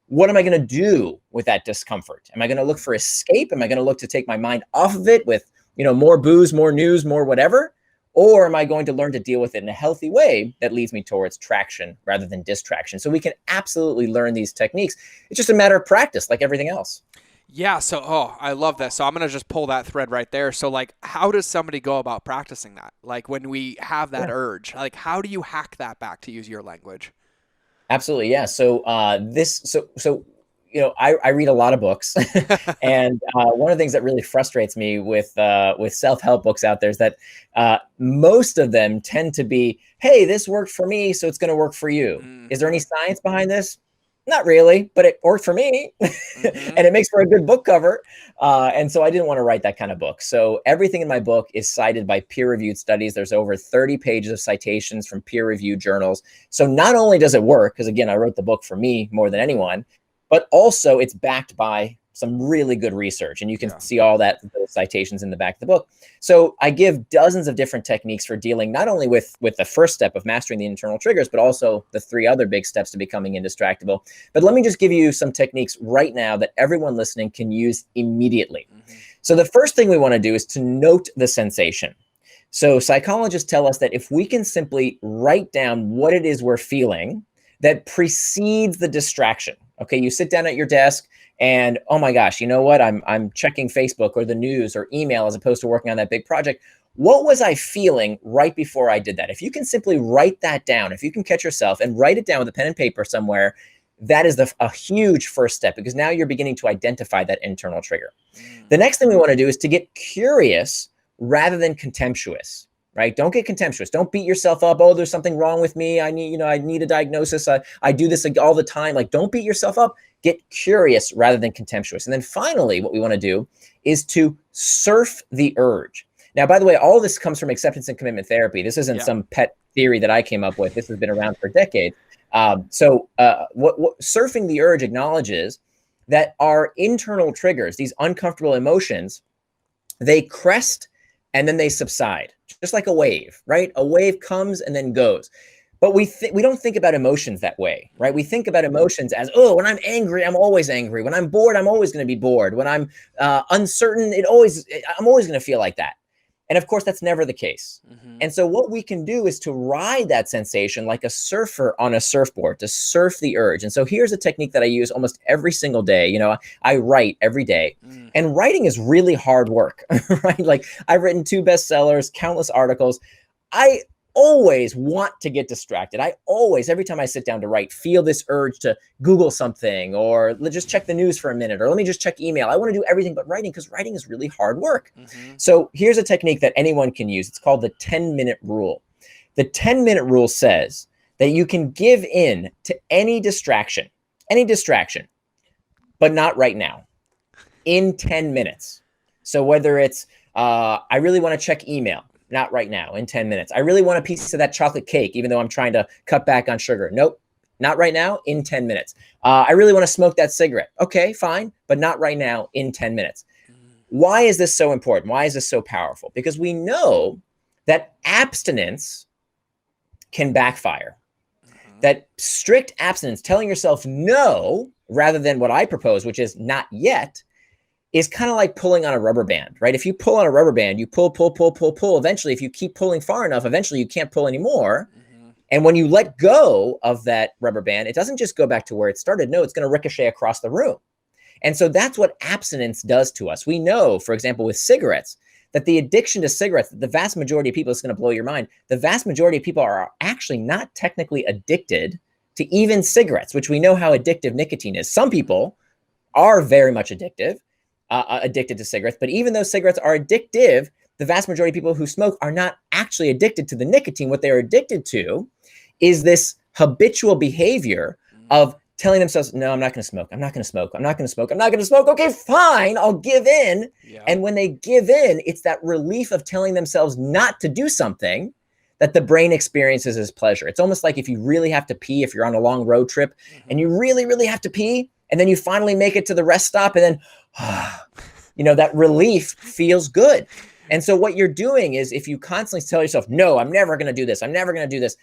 What am I going to do with that discomfort? Am I going to look for escape? Am I going to look to take my mind off of it with, more booze, more news, more whatever? Or am I going to learn to deal with it in a healthy way that leads me towards traction rather than distraction? So we can absolutely learn these techniques. It's just a matter of practice, like everything else. Yeah. So, I love that. So I'm going to just pull that thread right there. So like, how does somebody go about practicing that? Like when we have that urge, like how do you hack that back, to use your language? Absolutely. Yeah. So I read a lot of books and one of the things that really frustrates me with self-help books out there is that most of them tend to be, hey, this worked for me, so it's going to work for you. Is there any science behind this? Not really, but it worked for me and it makes for a good book cover. And so I didn't want to write that kind of book. So everything in my book is cited by peer-reviewed studies. There's over 30 pages of citations from peer-reviewed journals. So not only does it work, because again, I wrote the book for me more than anyone, but also it's backed by some really good research. And you can see all those citations in the back of the book. So I give dozens of different techniques for dealing not only with the first step of mastering the internal triggers, but also the 3 other big steps to becoming indistractable. But let me just give you some techniques right now that everyone listening can use immediately. So the first thing we want to do is to note the sensation. So psychologists tell us that if we can simply write down what it is we're feeling that precedes the distraction. Okay, you sit down at your desk and, oh my gosh, you know what? I'm checking Facebook or the news or email as opposed to working on that big project. What was I feeling right before I did that? If you can simply write that down, if you can catch yourself and write it down with a pen and paper somewhere, that is a huge first step, because now you're beginning to identify that internal trigger. The next thing we want to do is to get curious rather than contemptuous, right? Don't get contemptuous. Don't beat yourself up. Oh, there's something wrong with me. I need a diagnosis. I do this all the time. Like, don't beat yourself up. Get curious rather than contemptuous. And then finally, what we want to do is to surf the urge. Now, by the way, all this comes from acceptance and commitment therapy. This isn't some pet theory that I came up with. This has been around for decades. What surfing the urge acknowledges that our internal triggers, these uncomfortable emotions, they crest and then they subside, just like a wave, right? A wave comes and then goes. But we don't think about emotions that way, right? We think about emotions as, oh, when I'm angry, I'm always angry. When I'm bored, I'm always going to be bored. When I'm uncertain, I'm always going to feel like that. And of course, that's never the case. Mm-hmm. And so what we can do is to ride that sensation like a surfer on a surfboard, to surf the urge. And so here's a technique that I use almost every single day. You know, I write every day, and writing is really hard work, right? Like, I've written 2 bestsellers, countless articles. I always want to get distracted. I always, every time I sit down to write, feel this urge to Google something, or just check the news for a minute, or let me just check email. I want to do everything but writing, because writing is really hard work. Mm-hmm. So here's a technique that anyone can use. It's called the 10-minute rule. The 10-minute rule says that you can give in to any distraction, but not right now, in 10 minutes. So whether it's, I really want to check email, not right now, in 10 minutes. I really want a piece of that chocolate cake, even though I'm trying to cut back on sugar. Nope, not right now, in 10 minutes. I really want to smoke that cigarette. Okay, fine, but not right now, in 10 minutes. Why is this so important? Why is this so powerful? Because we know that abstinence can backfire. That strict abstinence, telling yourself no, rather than what I propose, which is not yet, is kind of like pulling on a rubber band, right? If you pull on a rubber band, you pull. Eventually, if you keep pulling far enough, eventually you can't pull anymore. Mm-hmm. And when you let go of that rubber band, it doesn't just go back to where it started. No, it's going to ricochet across the room. And so that's what abstinence does to us. We know, for example, with cigarettes, that the addiction to cigarettes, the vast majority of people, it's going to blow your mind, the vast majority of people are actually not technically addicted to even cigarettes, which we know how addictive nicotine is. Some people are very much addicted to cigarettes, but even though cigarettes are addictive, the vast majority of people who smoke are not actually addicted to the nicotine. What they're addicted to is this habitual behavior of telling themselves, no, I'm not going to smoke. I'm not going to smoke. I'm not going to smoke. I'm not going to smoke. Okay, fine. I'll give in. Yeah. And when they give in, it's that relief of telling themselves not to do something that the brain experiences as pleasure. It's almost like if you really have to pee, if you're on a long road trip and you really, really have to pee, and then you finally make it to the rest stop, and then, that relief feels good. And so what you're doing is, if you constantly tell yourself, no, I'm never going to do this. I'm never going to do this.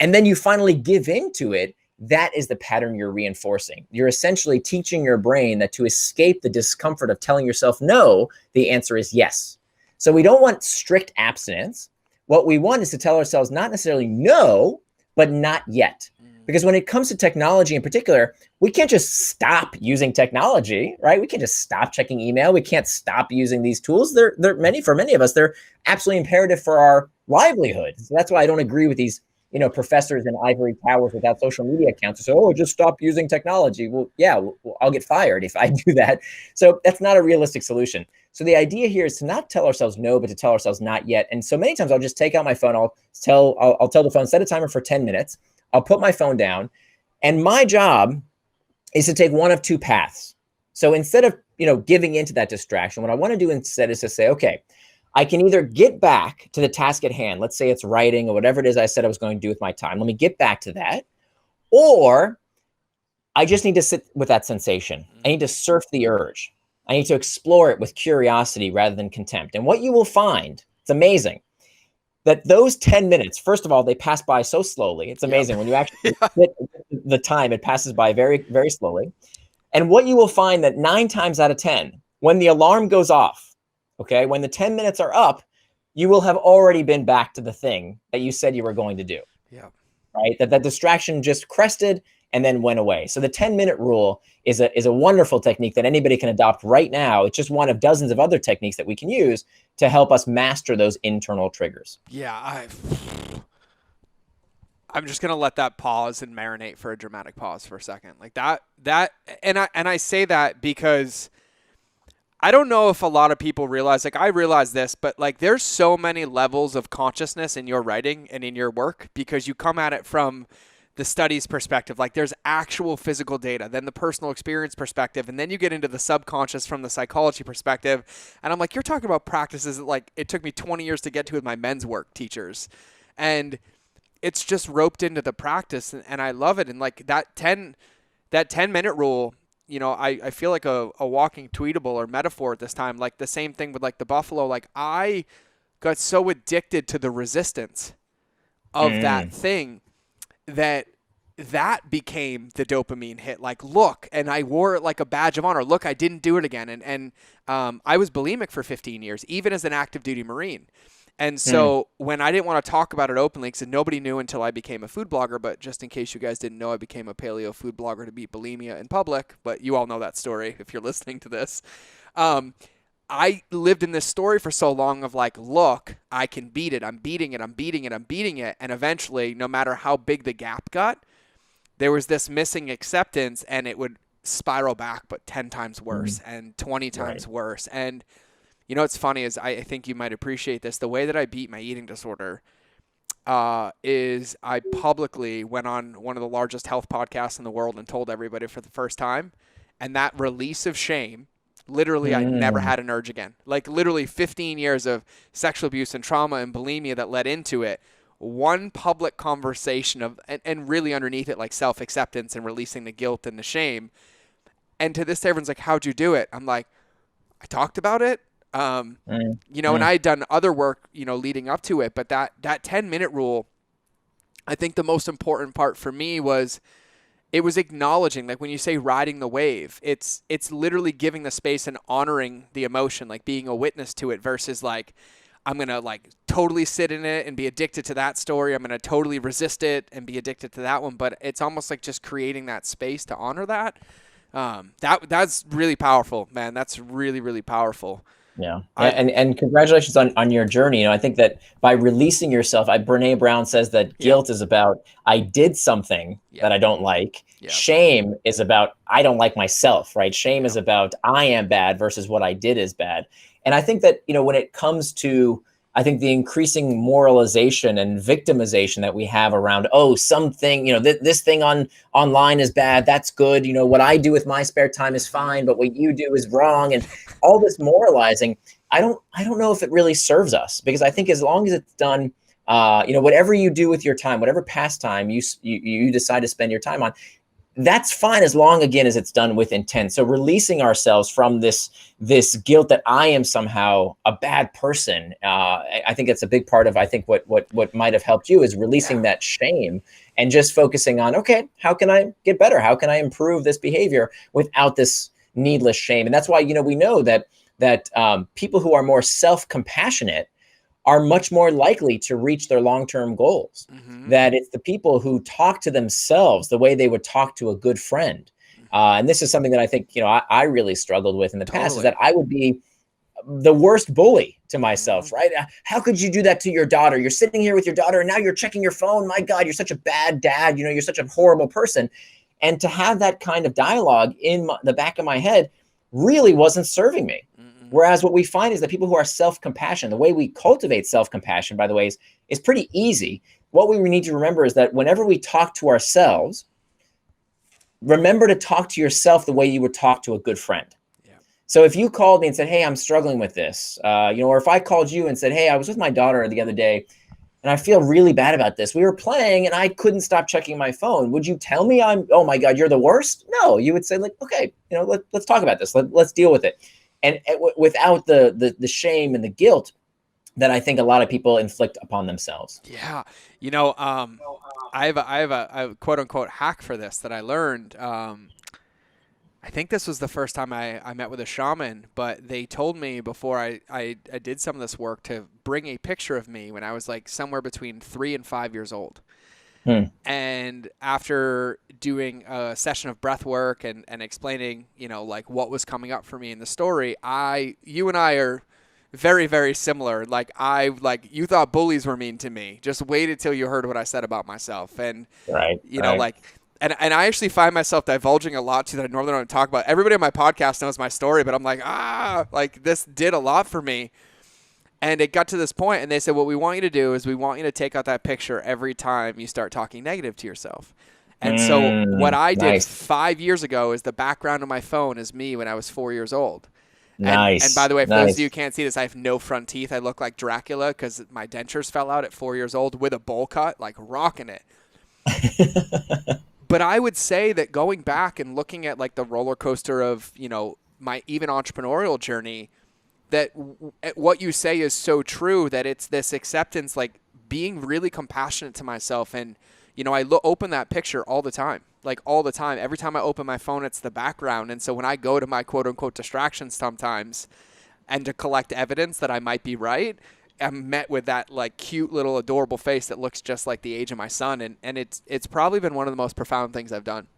And then you finally give into it, that is the pattern you're reinforcing. You're essentially teaching your brain that to escape the discomfort of telling yourself no, the answer is yes. So we don't want strict abstinence. What we want is to tell ourselves not necessarily no, but not yet. Because when it comes to technology in particular, we can't just stop using technology, right? We can't just stop checking email. We can't stop using these tools. For many of us, they're absolutely imperative for our livelihood. So that's why I don't agree with these, professors in ivory towers without social media accounts. So, just stop using technology. Well, yeah, I'll get fired if I do that. So that's not a realistic solution. So the idea here is to not tell ourselves no, but to tell ourselves not yet. And so many times I'll just take out my phone. I'll tell the phone, set a timer for 10 minutes. I'll put my phone down, and my job is to take one of 2 paths. So instead of, giving into that distraction, what I want to do instead is to say, okay, I can either get back to the task at hand. Let's say it's writing or whatever it is I said I was going to do with my time. Let me get back to that. Or I just need to sit with that sensation. I need to surf the urge. I need to explore it with curiosity rather than contempt. And what you will find, it's amazing, that those 10 minutes, first of all, they pass by so slowly. It's amazing. When you actually hit the time, it passes by very, very slowly. And what you will find that 9 times out of 10, when the alarm goes off, okay, when the 10 minutes are up, you will have already been back to the thing that you said you were going to do. Yeah. Right? That distraction just crested and then went away. So the 10-minute rule is a wonderful technique that anybody can adopt right now. It's just one of dozens of other techniques that we can use to help us master those internal triggers. Yeah, I'm just gonna let that pause and marinate for a dramatic pause for a second. Like that, and I say that because I don't know if a lot of people realize, like I realize this, but like there's so many levels of consciousness in your writing and in your work because you come at it from the studies perspective. Like there's actual physical data, then the personal experience perspective, and then you get into the subconscious from the psychology perspective. And I'm like, you're talking about practices that like it took me 20 years to get to with my men's work teachers. And it's just roped into the practice, and I love it. And like that 10-minute rule, you know, I feel like a walking tweetable or metaphor at this time. Like the same thing with like the buffalo. Like I got so addicted to the resistance of that thing that became the dopamine hit. Like, look, and I wore it like a badge of honor. Look, I didn't do it again. And I was bulimic for 15 years, even as an active duty Marine. And so when I didn't want to talk about it openly, because nobody knew until I became a food blogger, but just in case you guys didn't know, I became a paleo food blogger to beat bulimia in public, but you all know that story if you're listening to this. I lived in this story for so long of like, look, I can beat it. I'm beating it. I'm beating it. I'm beating it. And eventually, no matter how big the gap got, there was this missing acceptance, and it would spiral back, but 10 times worse and 20 times worse. And you know what's funny is I think you might appreciate this. The way that I beat my eating disorder is I publicly went on one of the largest health podcasts in the world and told everybody for the first time. And that release of shame, literally, I never had an urge again. Like literally 15 years of sexual abuse and trauma and bulimia that led into it. One public conversation of, and really underneath it, like self-acceptance and releasing the guilt and the shame. And to this day, everyone's like, how'd you do it? I'm like, I talked about it. You know, and I had done other work, you know, leading up to it, but that 10-minute rule, I think the most important part for me was it was acknowledging, like when you say riding the wave, it's literally giving the space and honoring the emotion, like being a witness to it versus like, I'm going to like totally sit in it and be addicted to that story. I'm going to totally resist it and be addicted to that one. But it's almost like just creating that space to honor that. That's really powerful, man. That's really, really powerful. Yeah. And congratulations on your journey. You know, I think that by releasing yourself, Brene Brown says that guilt is about, I did something that I don't like. Shame is about, I don't like myself, right? Shame is about, I am bad versus what I did is bad. And I think that, you know, when it comes to, I think the increasing moralization and victimization that we have around, oh, something, you know, this thing online is bad. That's good. You know, what I do with my spare time is fine, but what you do is wrong. And all this moralizing, I don't know if it really serves us, because I think as long as it's done, you know, whatever you do with your time, whatever pastime you decide to spend your time on, that's fine as long, again, as it's done with intent. So releasing ourselves from this guilt that I am somehow a bad person. I think that's a big part of, I think what might have helped you is releasing that shame and just focusing on, okay, how can I get better? How can I improve this behavior without this needless shame? And that's why, you know, we know that people who are more self-compassionate are much more likely to reach their long-term goals. That it's the people who talk to themselves the way they would talk to a good friend. And this is something that I think, you know, I really struggled with in the past, is that I would be the worst bully to myself, right? How could you do that to your daughter? You're sitting here with your daughter and now you're checking your phone. My God, you're such a bad dad. You know, you're such a horrible person. And to have that kind of dialogue in the back of my head really wasn't serving me. Whereas what we find is that people who are self-compassion, the way we cultivate self-compassion, by the way, is pretty easy. What we need to remember is that whenever we talk to ourselves, remember to talk to yourself the way you would talk to a good friend. So if you called me and said, hey, I'm struggling with this, you know, or if I called you and said, hey, I was with my daughter the other day and I feel really bad about this. We were playing and I couldn't stop checking my phone. Would you tell me oh my God, you're the worst? No, you would say, like, okay, you know, let's talk about this. Let's deal with it. And without the shame and the guilt that I think a lot of people inflict upon themselves. Yeah. You know, I have a quote unquote hack for this that I learned. I think this was the first time I met with a shaman, but they told me before I did some of this work to bring a picture of me when I was like somewhere between 3 and 5 years old. Hmm. And after doing a session of breath work and explaining, like what was coming up for me in the story, you and I are very, very similar. Like you thought bullies were mean to me. Just waited till you heard what I said about myself. And, Right. And I actually find myself divulging a lot too that I normally don't talk about. Everybody on my podcast knows my story, but I'm like this did a lot for me. And it got to this point, and they said, what we want you to do is we want you to take out that picture every time you start talking negative to yourself. And so what I did Nice. 5 years ago is the background of my phone is me when I was 4 years old. Nice. And by the way, for those Nice. of you who can't see this, I have no front teeth. I look like Dracula because my dentures fell out at 4 years old with a bowl cut, like rocking it. But I would say that going back and looking at like the roller coaster of, my even entrepreneurial journey, that what you say is so true, that it's this acceptance, like being really compassionate to myself. And, I open that picture all the time, like all the time. Every time I open my phone, it's the background. And so when I go to my quote unquote distractions sometimes and to collect evidence that I might be right, I'm met with that like cute little adorable face that looks just like the age of my son. And it's probably been one of the most profound things I've done.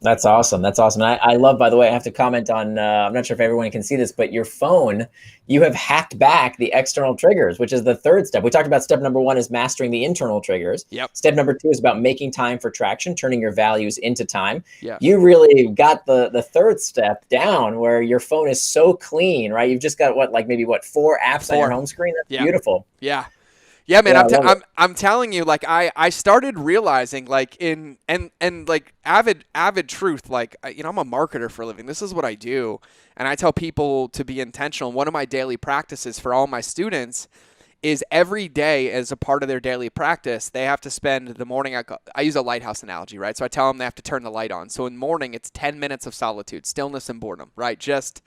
That's awesome. That's awesome. I love, by the way, I have to comment on, I'm not sure if everyone can see this, but your phone, you have hacked back the external triggers, which is the third step. We talked about step number 1 is mastering the internal triggers. Yep. Step number 2 is about making time for traction, turning your values into time. Yeah. You really got the third step down where your phone is so clean, right? You've just got 4 apps on your home screen. That's beautiful. Yeah. Yeah, man, Yeah, I'm telling you, like I started realizing like like avid truth, like I'm a marketer for a living. This is what I do. And I tell people to be intentional. One of my daily practices for all my students is every day as a part of their daily practice, they have to spend the morning. I use a lighthouse analogy, right? So I tell them they have to turn the light on. So in the morning, it's 10 minutes of solitude, stillness and boredom, right? Just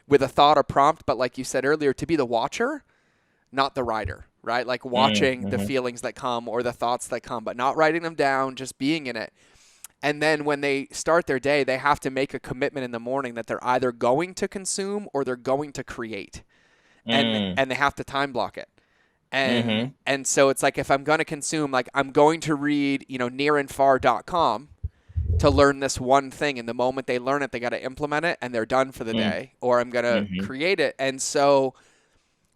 with a thought or prompt. But like you said earlier, to be the watcher, not the rider, right? Like watching the feelings that come or the thoughts that come, but not writing them down, just being in it. And then when they start their day, they have to make a commitment in the morning that they're either going to consume or they're going to create. And they have to time block it. And so it's like, if I'm going to consume, like I'm going to read, nirandfar.com to learn this one thing. And the moment they learn it, they got to implement it and they're done for the day, or I'm going to create it. And so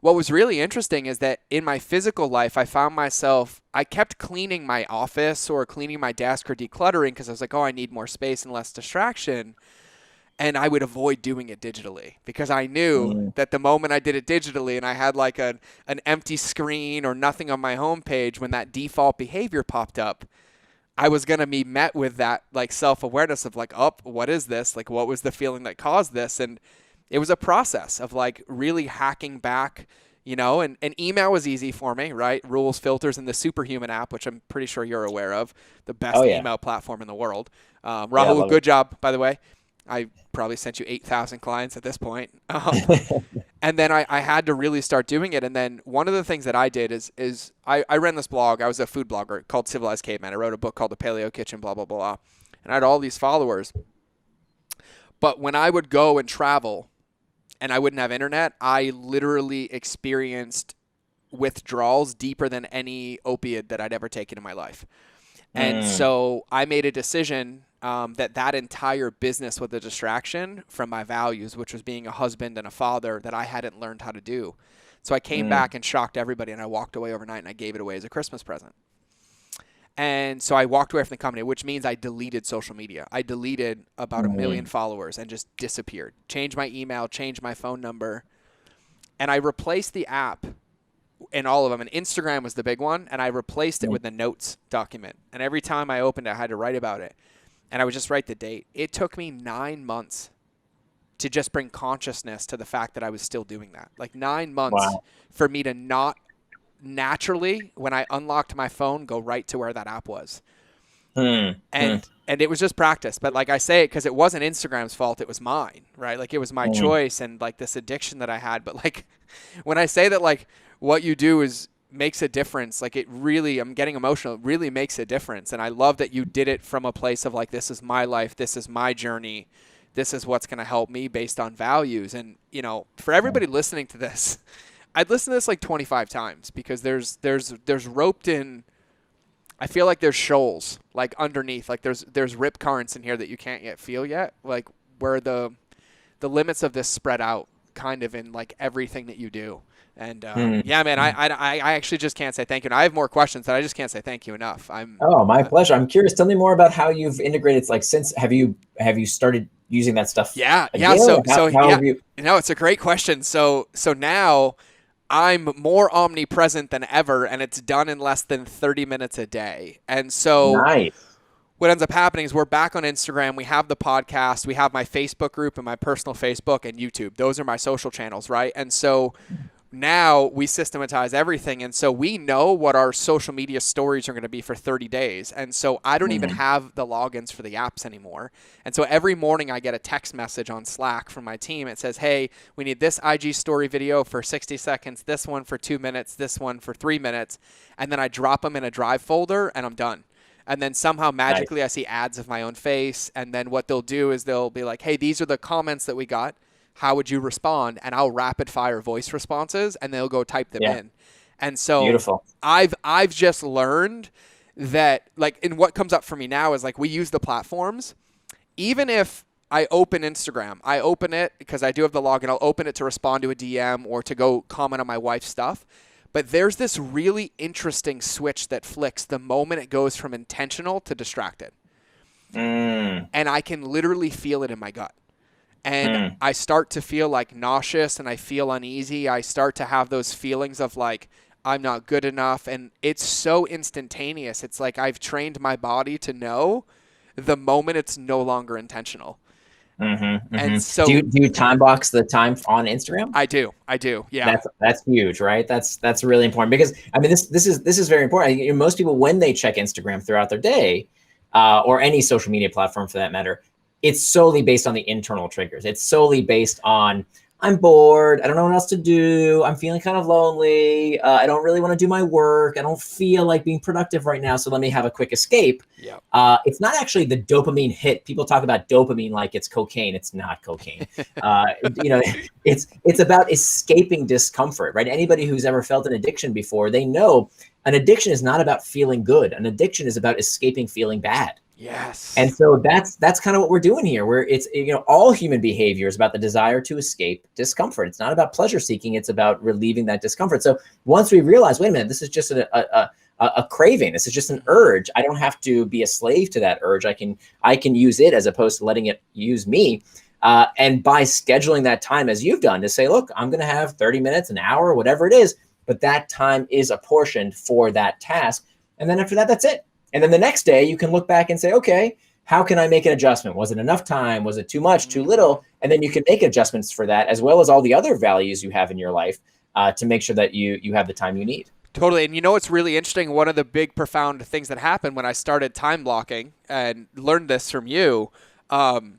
what was really interesting is that in my physical life, I found myself, I kept cleaning my office or cleaning my desk or decluttering because I was like, oh, I need more space and less distraction. And I would avoid doing it digitally because I knew that the moment I did it digitally and I had like an empty screen or nothing on my homepage, when that default behavior popped up, I was going to be met with that like self-awareness of like, oh, what is this? Like, what was the feeling that caused this? And it was a process of like really hacking back, and email was easy for me, right? Rules, filters, and the Superhuman app, which I'm pretty sure you're aware of, the best email platform in the world. Rahul, good job, by the way. I probably sent you 8,000 clients at this point. And then I had to really start doing it. And then one of the things that I did is I ran this blog. I was a food blogger called Civilized Caveman. I wrote a book called The Paleo Kitchen, blah, blah, blah. And I had all these followers. But when I would go and travel and I wouldn't have internet, I literally experienced withdrawals deeper than any opiate that I'd ever taken in my life. And so I made a decision that entire business was a distraction from my values, which was being a husband and a father, that I hadn't learned how to do. So I came back and shocked everybody, and I walked away overnight and I gave it away as a Christmas present. And so I walked away from the company, which means I deleted social media. I deleted about 1 million followers and just disappeared. Changed my email, changed my phone number. And I replaced the app in all of them. And Instagram was the big one. And I replaced it with the notes document. And every time I opened it, I had to write about it. And I would just write the date. It took me 9 months to just bring consciousness to the fact that I was still doing that. Like 9 months for me to not naturally, when I unlocked my phone, go right to where that app was. And it was just practice. But like I say it because it wasn't Instagram's fault, it was mine, right? Like it was my choice and like this addiction that I had. But like when I say that like what you do is makes a difference, like it really, I'm getting emotional, it really makes a difference. And I love that you did it from a place of like, this is my life, this is my journey, this is what's going to help me based on values. And, you know, for everybody listening to this, I'd listen to this like 25 times because there's roped in, I feel like there's shoals like underneath, like there's rip currents in here that you can't yet feel yet, like where the limits of this spread out kind of in like everything that you do. And yeah, man, I actually just can't say thank you. And I have more questions that I just can't say thank you enough. My pleasure. I'm curious. Tell me more about how you've integrated. Like, since have you started using that stuff? Yeah. Again? No, it's a great question. So now I'm more omnipresent than ever, and it's done in less than 30 minutes a day. And so nice. What ends up happening is we're back on Instagram. We have the podcast. We have my Facebook group and my personal Facebook and YouTube. Those are my social channels, right? And so now we systematize everything. And so we know what our social media stories are going to be for 30 days. And so I don't even have the logins for the apps anymore. And so every morning I get a text message on Slack from my team. It says, hey, we need this IG story video for 60 seconds, this one for 2 minutes, this one for 3 minutes. And then I drop them in a Drive folder and I'm done. And then somehow magically I see ads of my own face. And then what they'll do is they'll be like, hey, these are the comments that we got. How would you respond? And I'll rapid fire voice responses and they'll go type them in. And so beautiful. I've just learned that, like, and what comes up for me now is like, we use the platforms. Even if I open Instagram, I open it because I do have the login. I'll open it to respond to a DM or to go comment on my wife's stuff. But there's this really interesting switch that flicks the moment it goes from intentional to distracted. And I can literally feel it in my gut. And I start to feel like nauseous and I feel uneasy. I start to have those feelings of like, I'm not good enough. And it's so instantaneous. It's like I've trained my body to know the moment it's no longer intentional. And so do you time box the time on Instagram? I do. Yeah. That's huge, right? That's really important because I mean, this is very important. You know, most people, when they check Instagram throughout their day, or any social media platform for that matter, it's solely based on the internal triggers. It's solely based on, I'm bored. I don't know what else to do. I'm feeling kind of lonely. I don't really want to do my work. I don't feel like being productive right now. So let me have a quick escape. It's not actually the dopamine hit. People talk about dopamine like it's cocaine. It's not cocaine. You know, it's about escaping discomfort, right? Anybody who's ever felt an addiction before, they know an addiction is not about feeling good. An addiction is about escaping feeling bad. Yes. And so that's kind of what we're doing here, where it's, you know, all human behavior is about the desire to escape discomfort. It's not about pleasure seeking. It's about relieving that discomfort. So once we realize, wait a minute, this is just a craving. This is just an urge. I don't have to be a slave to that urge. I can use it as opposed to letting it use me. And by scheduling that time, as you've done, to say, look, I'm going to have 30 minutes, an hour, whatever it is, but that time is apportioned for that task. And then after that, that's it. And then the next day you can look back and say, okay, how can I make an adjustment? Was it enough time? Was it too much, too little? And then you can make adjustments for that, as well as all the other values you have in your life, to make sure that you have the time you need. Totally. And you know what's really interesting? One of the big, profound things that happened when I started time blocking and learned this from you, man,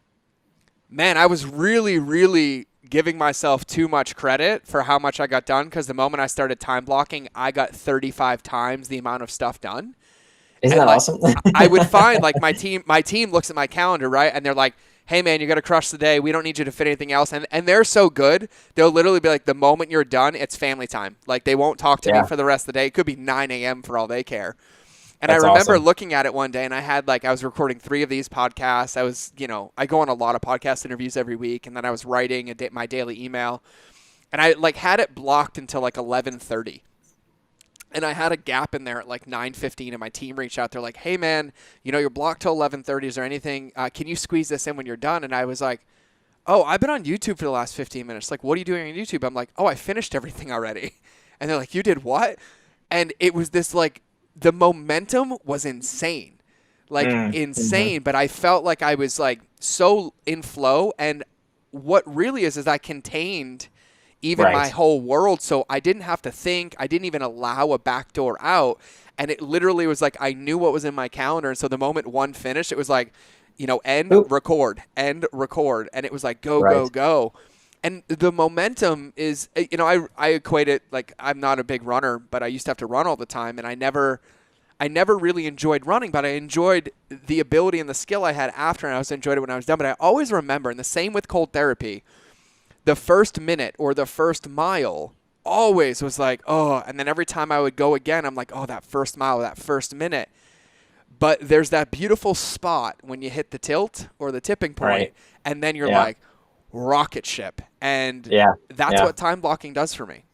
I was really, really giving myself too much credit for how much I got done, because the moment I started time blocking, I got 35 times the amount of stuff done. Isn't that awesome? I would find like my team looks at my calendar, right? And they're like, hey man, you got to crush the day. We don't need you to fit anything else. And they're so good. They'll literally be like, the moment you're done, it's family time. Like they won't talk to me for the rest of the day. It could be 9 a.m. for all they care. And I remember looking at it one day and I was recording 3 of these podcasts. I go on a lot of podcast interviews every week. And then I was writing my daily email, and I like had it blocked until like 11:30. And I had a gap in there at like 9:15, and my team reached out. They're like, hey, man, you're blocked till 11:30. Is there anything? Can you squeeze this in when you're done? And I was like, oh, I've been on YouTube for the last 15 minutes. Like, what are you doing on YouTube? I'm like, oh, I finished everything already. And they're like, you did what? And it was this like, the momentum was insane. Like insane. But I felt like I was like so in flow. And what really is I contained even my whole world. So I didn't have to think. I didn't even allow a backdoor out. And it literally was like I knew what was in my calendar. And so the moment one finished, it was like, end, record, end, record. And it was like, go. And the momentum is, I equate it like I'm not a big runner, but I used to have to run all the time. And I never really enjoyed running, but I enjoyed the ability and the skill I had after, and I also enjoyed it when I was done. But I always remember, and the same with cold therapy, the first minute or the first mile always was like, oh, and then every time I would go again, I'm like, oh, that first mile, that first minute. But there's that beautiful spot when you hit the tilt or the tipping point, Right. and then you're Yeah. like, rocket ship. And Yeah. that's Yeah. what time blocking does for me.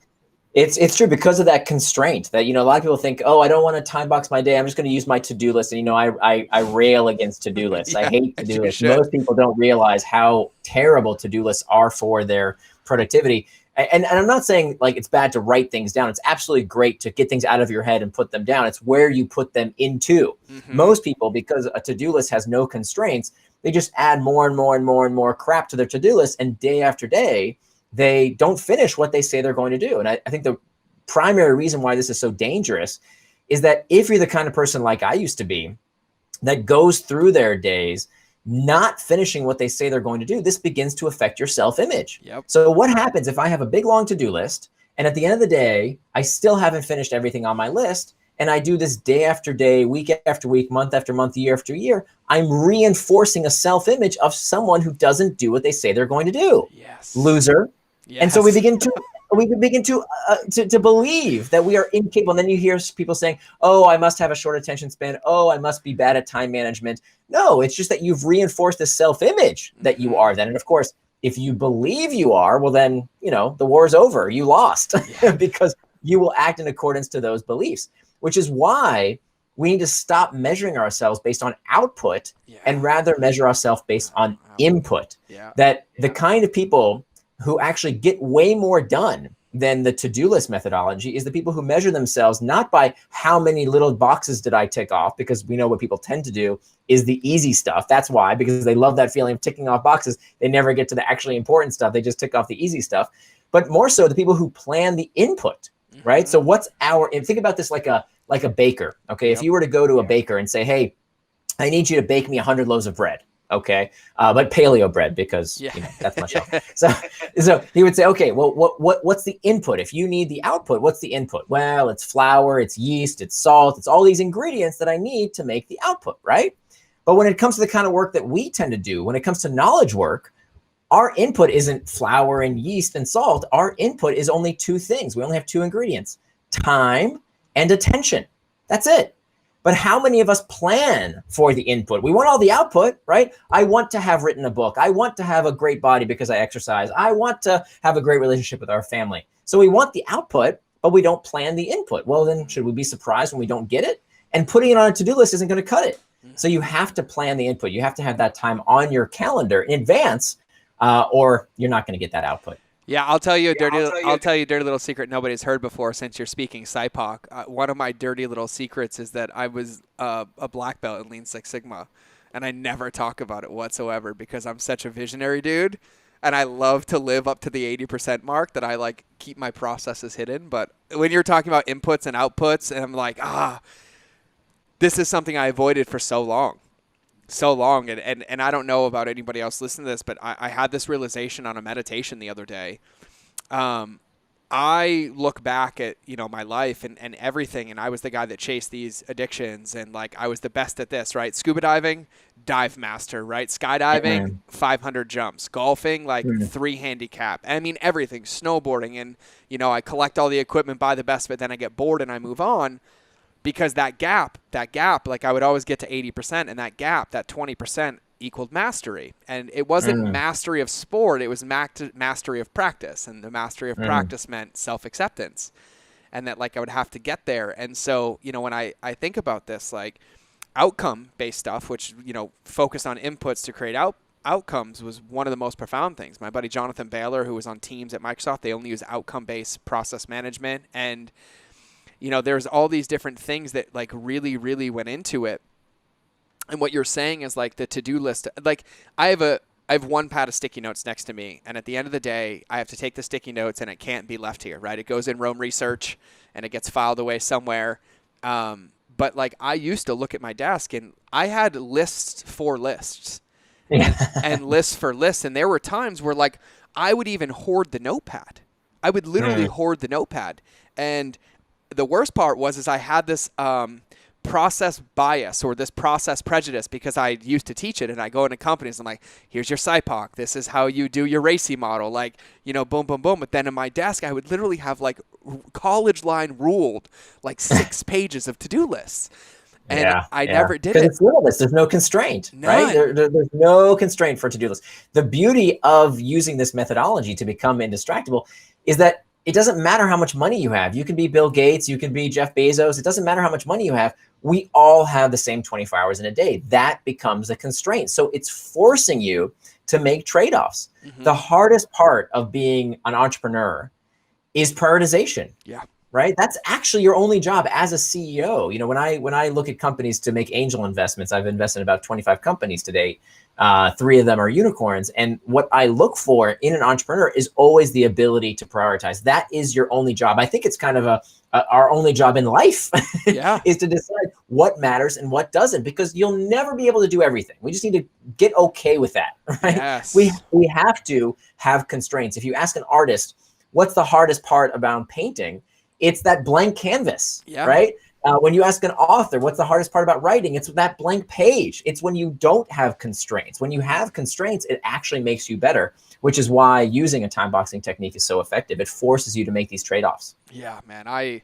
It's true because of that constraint that, a lot of people think, oh, I don't want to time box my day. I'm just going to use my to-do list. And, I rail against to-do lists. I Yeah, hate as to-do you lists. should. Most people don't realize how terrible to-do lists are for their productivity. And I'm not saying like it's bad to write things down. It's absolutely great to get things out of your head and put them down. It's where you put them into. Mm-hmm. Most people, because a to-do list has no constraints, they just add more and more and more and more crap to their to-do list. And day after day, they don't finish what they say they're going to do. And I think the primary reason why this is so dangerous is that if you're the kind of person like I used to be that goes through their days not finishing what they say they're going to do, this begins to affect your self-image. Yep. So what happens if I have a big long to-do list and at the end of the day, I still haven't finished everything on my list, and I do this day after day, week after week, month after month, year after year, I'm reinforcing a self-image of someone who doesn't do what they say they're going to do. Yes. Loser. Yes. And so we begin to believe that we are incapable. And then you hear people saying, oh, I must have a short attention span. Oh, I must be bad at time management. No, it's just that you've reinforced the self-image that you are then. And of course, if you believe you are, well, then, the war's over. You lost because you will act in accordance to those beliefs, which is why we need to stop measuring ourselves based on output and rather measure ourselves based on input. That the kind of people who actually get way more done than the to-do list methodology is the people who measure themselves not by how many little boxes did I tick off, because we know what people tend to do is the easy stuff. That's why, because they love that feeling of ticking off boxes. They never get to the actually important stuff. They just tick off the easy stuff. But more so the people who plan the input, right? So and think about this like a baker, okay? If you were to go to a baker and say, hey, I need you to bake me 100 loaves of bread. Okay, but paleo bread, because that's my show. So he would say, okay, well, what's the input? If you need the output, what's the input? Well, it's flour, it's yeast, it's salt, it's all these ingredients that I need to make the output, right? But when it comes to the kind of work that we tend to do, when it comes to knowledge work, our input isn't flour and yeast and salt. Our input is only two things. We only have two ingredients: time and attention. That's it. But how many of us plan for the input? We want all the output, right? I want to have written a book. I want to have a great body because I exercise. I want to have a great relationship with our family. So we want the output, but we don't plan the input. Well, then should we be surprised when we don't get it? And putting it on a to-do list isn't going to cut it. So you have to plan the input. You have to have that time on your calendar in advance, or you're not going to get that output. Yeah, I'll tell you a dirty little secret nobody's heard before since you're speaking SIPOC. One of my dirty little secrets is that I was a black belt in Lean Six Sigma, and I never talk about it whatsoever because I'm such a visionary dude, and I love to live up to the 80% mark that I keep my processes hidden. But when you're talking about inputs and outputs, and I'm like, this is something I avoided for so long. And I don't know about anybody else listening to this, but I had this realization on a meditation the other day. I look back at my life and everything, and I was the guy that chased these addictions, and I was the best at this, right? Scuba diving, dive master, right? Skydiving, 500 jumps, golfing, 3 handicap. I mean everything, snowboarding, and I collect all the equipment, buy the best of it, then I get bored and I move on. Because that gap, I would always get to 80%, and that gap, that 20% equaled mastery. And it wasn't mastery of sport, it was mastery of practice. And the mastery of practice meant self-acceptance. And that I would have to get there. And so, when I think about this, outcome-based stuff, which, focused on inputs to create outcomes, was one of the most profound things. My buddy Jonathan Baylor, who was on teams at Microsoft, they only use outcome-based process management. And there's all these different things that really, really went into it. And what you're saying is the to-do list. I have one pad of sticky notes next to me, and at the end of the day, I have to take the sticky notes, and it can't be left here, right? It goes in Rome Research, and it gets filed away somewhere. But I used to look at my desk, and I had lists for lists, and lists for lists, and there were times where I would even hoard the notepad. I would literally hoard the notepad, and the worst part was I had this process bias or this process prejudice because I used to teach it, and I go into companies, I'm like, here's your SIPOC, this is how you do your RACI model, like, boom, boom, boom. But then in my desk, I would literally have like college line ruled like 6 pages of to-do lists. And I never did it. Because it's limitless. There's no constraint, right? There's no constraint for to-do lists. The beauty of using this methodology to become indistractable is that it doesn't matter how much money you have. You can be Bill Gates, you can be Jeff Bezos. It doesn't matter how much money you have. We all have the same 24 hours in a day. That becomes a constraint. So it's forcing you to make trade-offs. Mm-hmm. The hardest part of being an entrepreneur is prioritization. Yeah. Right? That's actually your only job as a CEO. When I look at companies to make angel investments, I've invested in about 25 companies to date. 3 of them are unicorns. And what I look for in an entrepreneur is always the ability to prioritize. That is your only job. I think it's kind of our only job in life is to decide what matters and what doesn't, because you'll never be able to do everything. We just need to get okay with that, right? Yes. We have to have constraints. If you ask an artist, what's the hardest part about painting? It's that blank canvas, right? When you ask an author, what's the hardest part about writing? It's that blank page. It's when you don't have constraints. When you have constraints, it actually makes you better, which is why using a time boxing technique is so effective. It forces you to make these trade-offs. Yeah, man. I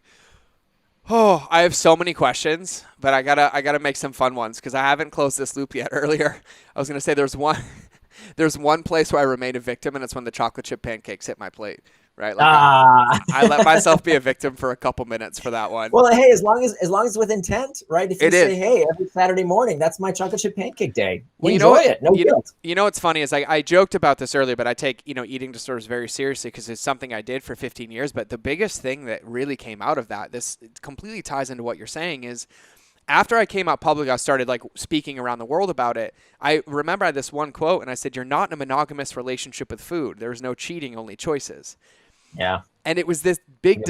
have so many questions, but I gotta make some fun ones because I haven't closed this loop yet. Earlier, I was gonna say there's one place where I remain a victim, and it's when the chocolate chip pancakes hit my plate. Right, like I let myself be a victim for a couple minutes for that one. Well, hey, as long as it's with intent, right? If you say, hey, every Saturday morning, that's my chocolate chip pancake day. Well, enjoy it. No guilt. What's funny is I joked about this earlier, but I take eating disorders very seriously because it's something I did for 15 years. But the biggest thing that really came out of that, this completely ties into what you're saying, is after I came out public, I started like speaking around the world about it. I remember I had this one quote, and I said, "You're not in a monogamous relationship with food. There's no cheating, only choices." Yeah. And it was this big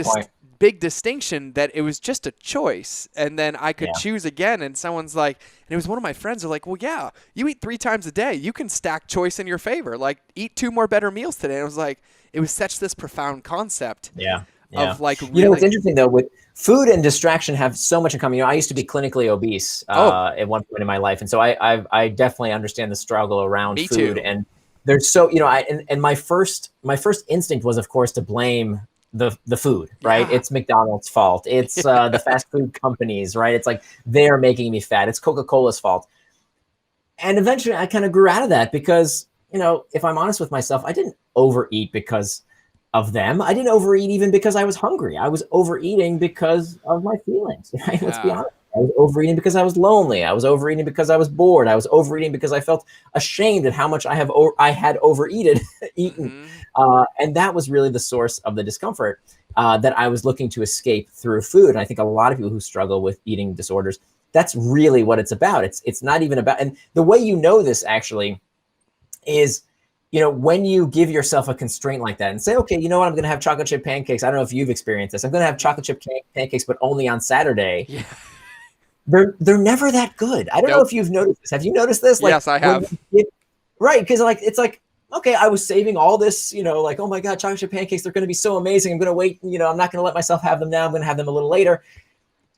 distinction that it was just a choice. And then I could choose again. And someone's like, and it was one of my friends are like, well, yeah, you eat 3 times a day. You can stack choice in your favor. Like, eat 2 more better meals today. And I was like, it was such this profound concept. Of like, really. What's interesting though, with food and distraction have so much in common. I used to be clinically obese at one point in my life. And so I definitely understand the struggle around Me food. too. And there's so, and my first instinct was, of course, to blame the food, right? It's McDonald's fault. It's the fast food companies, right? It's like they're making me fat. It's Coca-Cola's fault. And eventually I kind of grew out of that because, if I'm honest with myself, I didn't overeat because of them. I didn't overeat even because I was hungry. I was overeating because of my feelings, right? Let's be honest. I was overeating because I was lonely. I was overeating because I was bored. I was overeating because I felt ashamed at how much I had eaten. And that was really the source of the discomfort that I was looking to escape through food. And I think a lot of people who struggle with eating disorders, that's really what it's about. It's not even about, and the way you know this actually is, when you give yourself a constraint like that and say, okay, you know what, I'm going to have chocolate chip pancakes. I don't know if you've experienced this. I'm going to have chocolate chip pancakes, but only on Saturday. Yeah. They're never that good. I don't know if you've noticed this. Have you noticed this? Yes, I have. Right. Because it's like, okay, I was saving all this, like, oh my God, chocolate chip pancakes, they're going to be so amazing. I'm going to wait, I'm not going to let myself have them now. I'm going to have them a little later.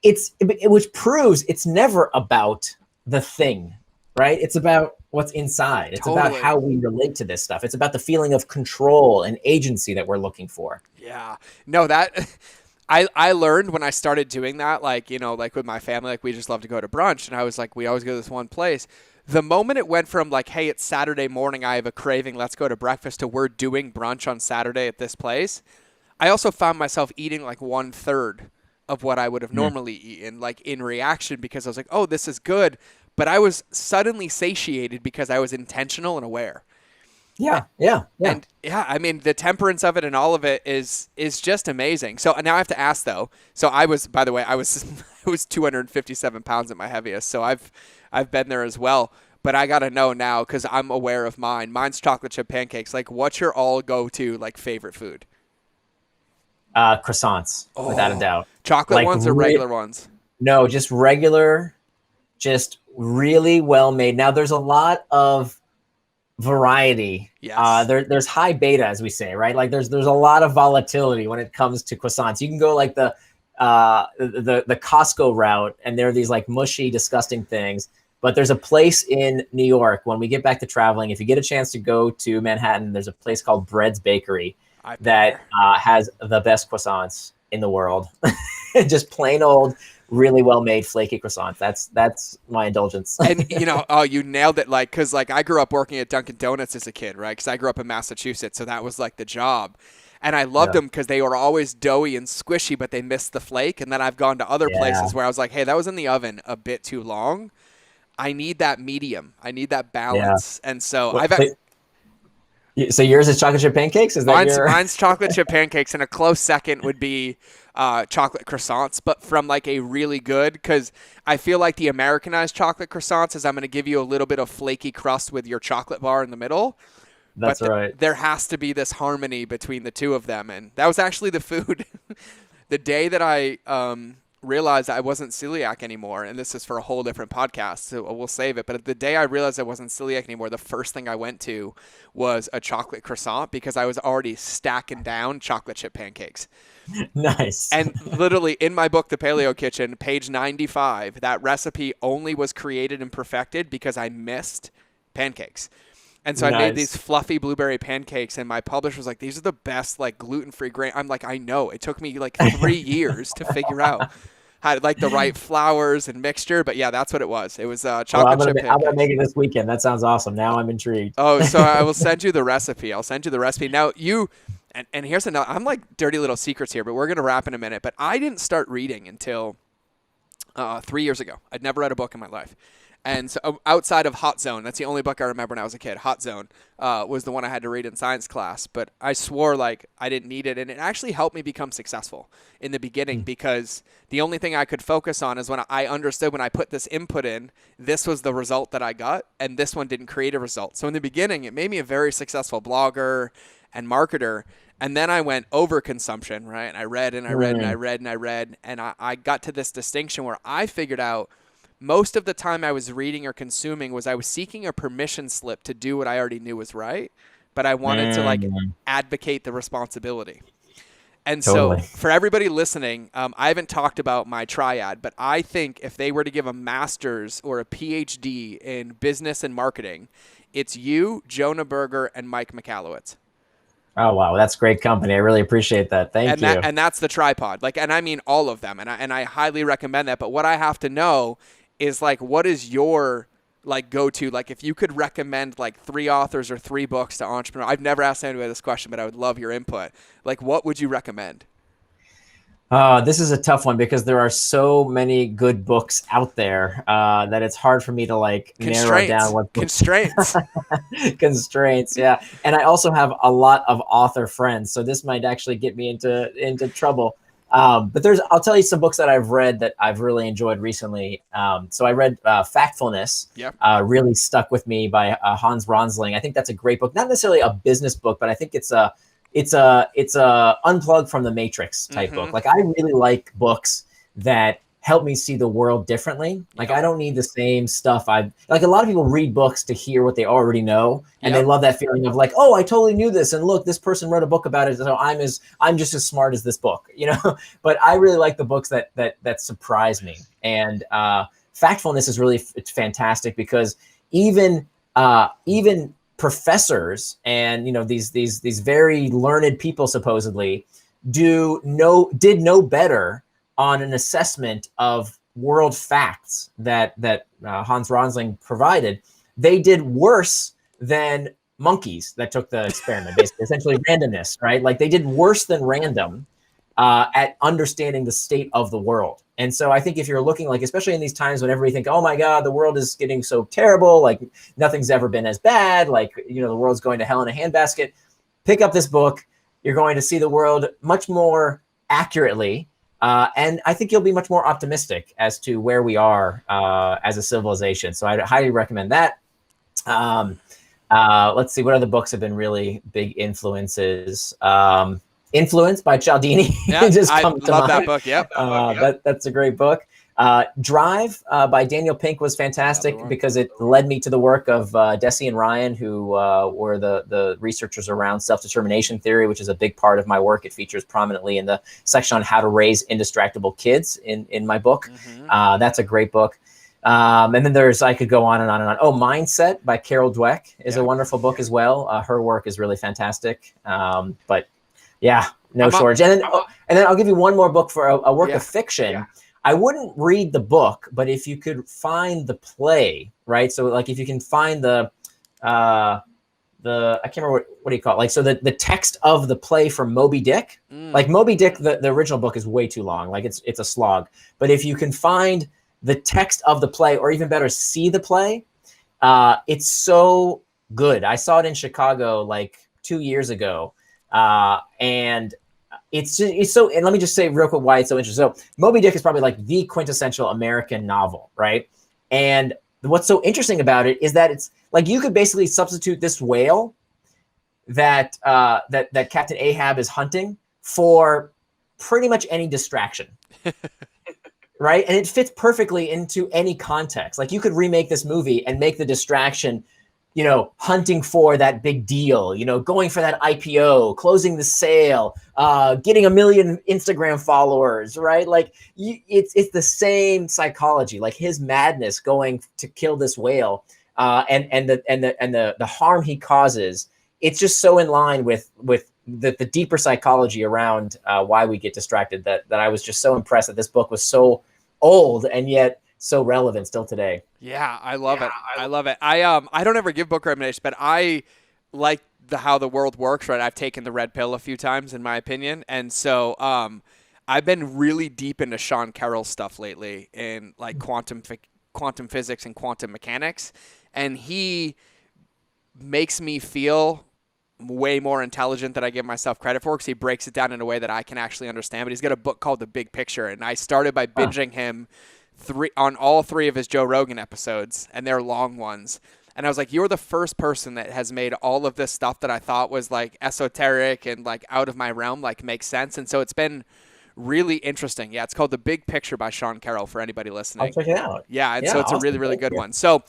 Which proves it's never about the thing, right? It's about what's inside. It's about how we relate to this stuff. It's about the feeling of control and agency that we're looking for. Yeah. No, that I learned when I started doing that, like, like with my family, like we just love to go to brunch. And I was like, we always go to this one place. The moment it went from like, hey, it's Saturday morning, I have a craving, let's go to breakfast, to we're doing brunch on Saturday at this place, I also found myself eating like 1/3 of what I would have normally eaten, like in reaction, because I was like, oh, this is good. But I was suddenly satiated because I was intentional and aware. Yeah. And I mean, the temperance of it and all of it is just amazing. So now I have to ask though. So I was 257 pounds at my heaviest. So I've been there as well. But I got to know now, because I'm aware of mine. Mine's chocolate chip pancakes. Like, what's your all go-to, like, favorite food? Croissants, without a doubt. Chocolate ones or regular ones? No, just regular, just really well made. Now, there's a lot of variety. Yes. There's high beta, as we say, right? Like there's a lot of volatility when it comes to croissants. You can go like the the Costco route, and they're these like mushy, disgusting things. But there's a place in New York when we get back to traveling. If you get a chance to go to Manhattan, there's a place called Bread's Bakery that has the best croissants in the world. Just plain old, really well made flaky croissants. That's my indulgence. And you nailed it. Like, cause like I grew up working at Dunkin' Donuts as a kid, right? Cause I grew up in Massachusetts, so that was like the job. And I loved them because they were always doughy and squishy, but they missed the flake. And then I've gone to other places where I was like, hey, that was in the oven a bit too long. I need that medium. I need that balance. And so So yours is chocolate chip pancakes? Is that mine's chocolate chip pancakes, and a close second would be chocolate croissants, but from like a really good, because I feel like the Americanized chocolate croissants is I'm going to give you a little bit of flaky crust with your chocolate bar in the middle. That's right. There has to be this harmony between the two of them, and that was actually the food. The day that I realized I wasn't celiac anymore, and this is for a whole different podcast, so we'll save it, but the day I realized I wasn't celiac anymore, the first thing I went to was a chocolate croissant because I was already stacking down chocolate chip pancakes. Nice. And literally in my book, The Paleo Kitchen, page 95, that recipe only was created and perfected because I missed pancakes. And so I made these fluffy blueberry pancakes, and my publisher was like, these are the best, like, gluten-free grain. I'm like, I know. It took me like 3 years to figure out how to, like, the right flours and mixture. But yeah, that's what it was. It was chocolate chip pancakes. I'm going to make it this weekend. That sounds awesome. Now I'm intrigued. Oh, so I will send you the recipe. I'll send you the recipe. Now and here's another, I'm like dirty little secrets here, but we're going to wrap in a minute. But I didn't start reading until 3 years ago. I'd never read a book in my life. And so outside of Hot Zone, that's the only book I remember when I was a kid. Hot Zone was the one I had to read in science class. But I swore like I didn't need it. And it actually helped me become successful in the beginning because the only thing I could focus on is when I understood when I put this input in, this was the result that I got. And this one didn't create a result. So in the beginning, it made me a very successful blogger and marketer. And then I went overconsumption, right? And I read and I read and I read and I read. And I got to this distinction where I figured out most of the time I was reading or consuming was I was seeking a permission slip to do what I already knew was right, but I wanted to like advocate the responsibility. And so for everybody listening, I haven't talked about my triad, but I think if they were to give a master's or a PhD in business and marketing, it's you, Jonah Berger, and Mike Michalowicz. Oh, wow. That's great company. I really appreciate that. Thank you. And that's the tripod. Like, and I mean all of them. And I highly recommend that. But what I have to know is like, what is your like go-to? Like if you could recommend like 3 authors or 3 books to entrepreneurs, I've never asked anybody this question, but I would love your input. Like what would you recommend? This is a tough one because there are so many good books out there that it's hard for me to like narrow down what constraints. Constraints, yeah. And I also have a lot of author friends, so this might actually get me into trouble. But I'll tell you some books that I've read that I've really enjoyed recently. So I read Factfulness. Yep. Really stuck with me by Hans Ronsling. I think that's a great book. Not necessarily a business book, but I think it's a unplug from the matrix type book. Like I really like books that help me see the world differently. Like I don't need the same stuff. Like a lot of people read books to hear what they already know. And they love that feeling of like, oh, I totally knew this. And look, this person wrote a book about it. So I'm just as smart as this book, you know, but I really like the books that surprise me. And Factfulness is really fantastic because even professors and, you know, these very learned people supposedly did no better on an assessment of world facts that Hans Ronsling provided. They did worse than monkeys that took the experiment, basically, essentially randomness, right? Like they did worse than random at understanding the state of the world. And so I think if you're looking like, especially in these times whenever we think, oh my God, the world is getting so terrible, like nothing's ever been as bad, like, you know, the world's going to hell in a handbasket, pick up this book. You're going to see the world much more accurately. And I think you'll be much more optimistic as to where we are as a civilization. So I'd highly recommend that. Let's see, what other books have been really big influences? Influence by Cialdini. Yeah, just I come to love mind. that book. Yep. That's a great book. Drive by Daniel Pink was fantastic because it led me to the work of Deci and Ryan, who were the researchers around self-determination theory, which is a big part of my work. It features prominently in the section on how to raise indistractable kids in my book. That's a great book. And then I could go on and on and on. Oh, Mindset by Carol Dweck is a wonderful book as well. Her work is really fantastic. But yeah, no shortage. And then I'll give you one more book for a work of fiction. Yeah. I wouldn't read the book, but if you could find the play, right? So like if you can find the I can't remember what do you call it? Like, so the text of the play from Moby Dick, like Moby Dick, the original book is way too long. Like it's a slog. But if you can find the text of the play, or even better, see the play, it's so good. I saw it in Chicago like 2 years ago. And it's so, and let me just say real quick why it's so interesting. So Moby Dick is probably like the quintessential American novel, right? And what's so interesting about it is that it's like, you could basically substitute this whale that Captain Ahab is hunting for pretty much any distraction. Right? And it fits perfectly into any context. Like you could remake this movie and make the distraction, hunting for that big deal, going for that IPO, closing the sale, getting 1 million Instagram followers, right? Like it's the same psychology, like his madness going to kill this whale, and the harm he causes. It's just so in line with the deeper psychology around why we get distracted that I was just so impressed that this book was so old and yet so relevant still today. Yeah, I love it. I love it. I don't ever give book recommendations, but I like how the world works, right? I've taken the red pill a few times, in my opinion, and so I've been really deep into Sean Carroll stuff lately in like quantum physics and quantum mechanics, and he makes me feel way more intelligent than I give myself credit for, because he breaks it down in a way that I can actually understand. But he's got a book called The Big Picture, and I started by binging him on all 3 of his Joe Rogan episodes, and they're long ones. And I was like, you're the first person that has made all of this stuff that I thought was like esoteric and like out of my realm, like make sense. And so it's been really interesting. Yeah, it's called The Big Picture by Sean Carroll for anybody listening. I'll check it out. Yeah, and so it's awesome. A really, really good one. So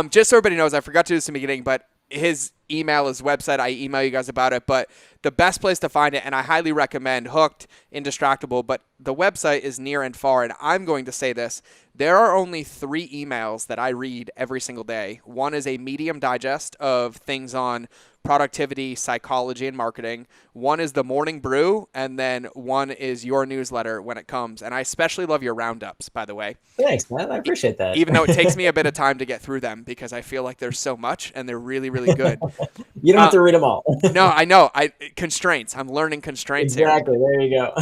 just so everybody knows, I forgot to do this in the beginning, but his email, his website, I email you guys about it, but the best place to find it, and I highly recommend Hooked, Indistractable, but the website is Near and Far, and I'm going to say this, there are only 3 emails that I read every single day. One is a Medium digest of things on productivity, psychology, and marketing. One is the Morning Brew, and then one is your newsletter when it comes. And I especially love your roundups, by the way. Thanks, man. I appreciate that. Even though it takes me a bit of time to get through them, because I feel like there's so much, and they're really, really good. You don't have to read them all. No, I know. Constraints. I'm learning constraints here. Exactly. There you go.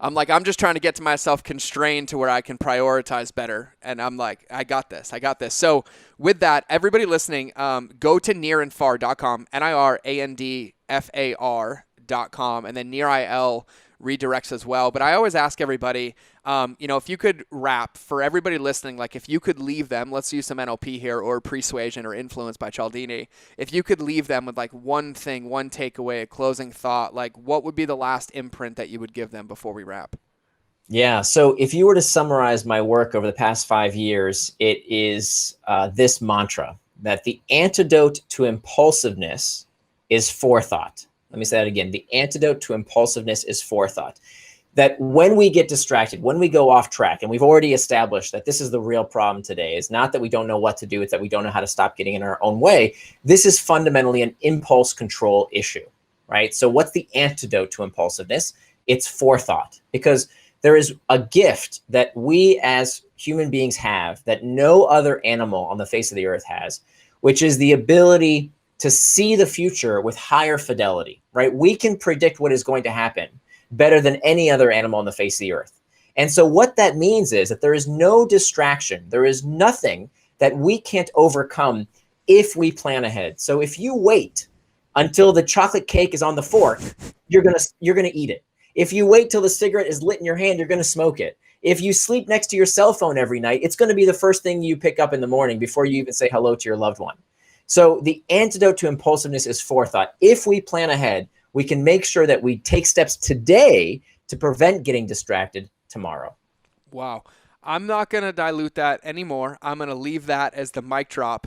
I'm just trying to get to myself constrained to where I can prioritize better. And I'm like, I got this. So with that, everybody listening, go to nirandfar.com, NIRANDFAR.com, and then Nir Eyal redirects as well. But I always ask everybody, if you could wrap for everybody listening, like if you could leave them, let's use some NLP here, or Persuasion or Influence by Cialdini. If you could leave them with like one thing, one takeaway, a closing thought, like what would be the last imprint that you would give them before we wrap? Yeah. So if you were to summarize my work over the past 5 years, it is this mantra, that the antidote to impulsiveness is forethought. Let me say that again. The antidote to impulsiveness is forethought. That when we get distracted, when we go off track, and we've already established that this is the real problem today, is not that we don't know what to do, it's that we don't know how to stop getting in our own way. This is fundamentally an impulse control issue, right? So what's the antidote to impulsiveness? It's forethought, because there is a gift that we as human beings have that no other animal on the face of the earth has, which is the ability to see the future with higher fidelity, right? We can predict what is going to happen better than any other animal on the face of the earth. And so what that means is that there is no distraction. There is nothing that we can't overcome if we plan ahead. So if you wait until the chocolate cake is on the fork, you're gonna eat it. If you wait till the cigarette is lit in your hand, you're gonna smoke it. If you sleep next to your cell phone every night, it's gonna be the first thing you pick up in the morning before you even say hello to your loved one. So the antidote to impulsiveness is forethought. If we plan ahead, we can make sure that we take steps today to prevent getting distracted tomorrow. Wow. I'm not going to dilute that anymore. I'm going to leave that as the mic drop.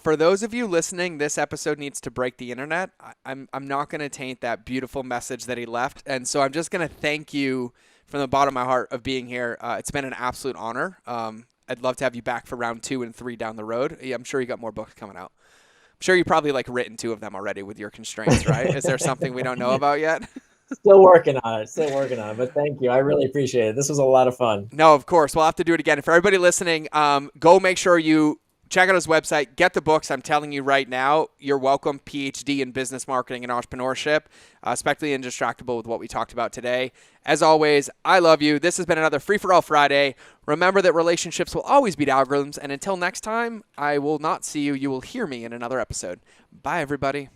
For those of you listening, this episode needs to break the internet. I'm not going to taint that beautiful message that he left. And so I'm just going to thank you from the bottom of my heart of being here. It's been an absolute honor. I'd love to have you back for round 2 and 3 down the road. I'm sure you got more books coming out. I'm sure you probably written 2 of them already with your constraints, right? Is there something we don't know about yet? Still working on it. But thank you. I really appreciate it. This was a lot of fun. No, of course. We'll have to do it again. For everybody listening, go make sure you check out his website. Get the books. I'm telling you right now, you're welcome. PhD in business marketing and entrepreneurship, especially Indistractable with what we talked about today. As always, I love you. This has been another Free for All Friday. Remember that relationships will always beat algorithms. And until next time, I will not see you. You will hear me in another episode. Bye, everybody.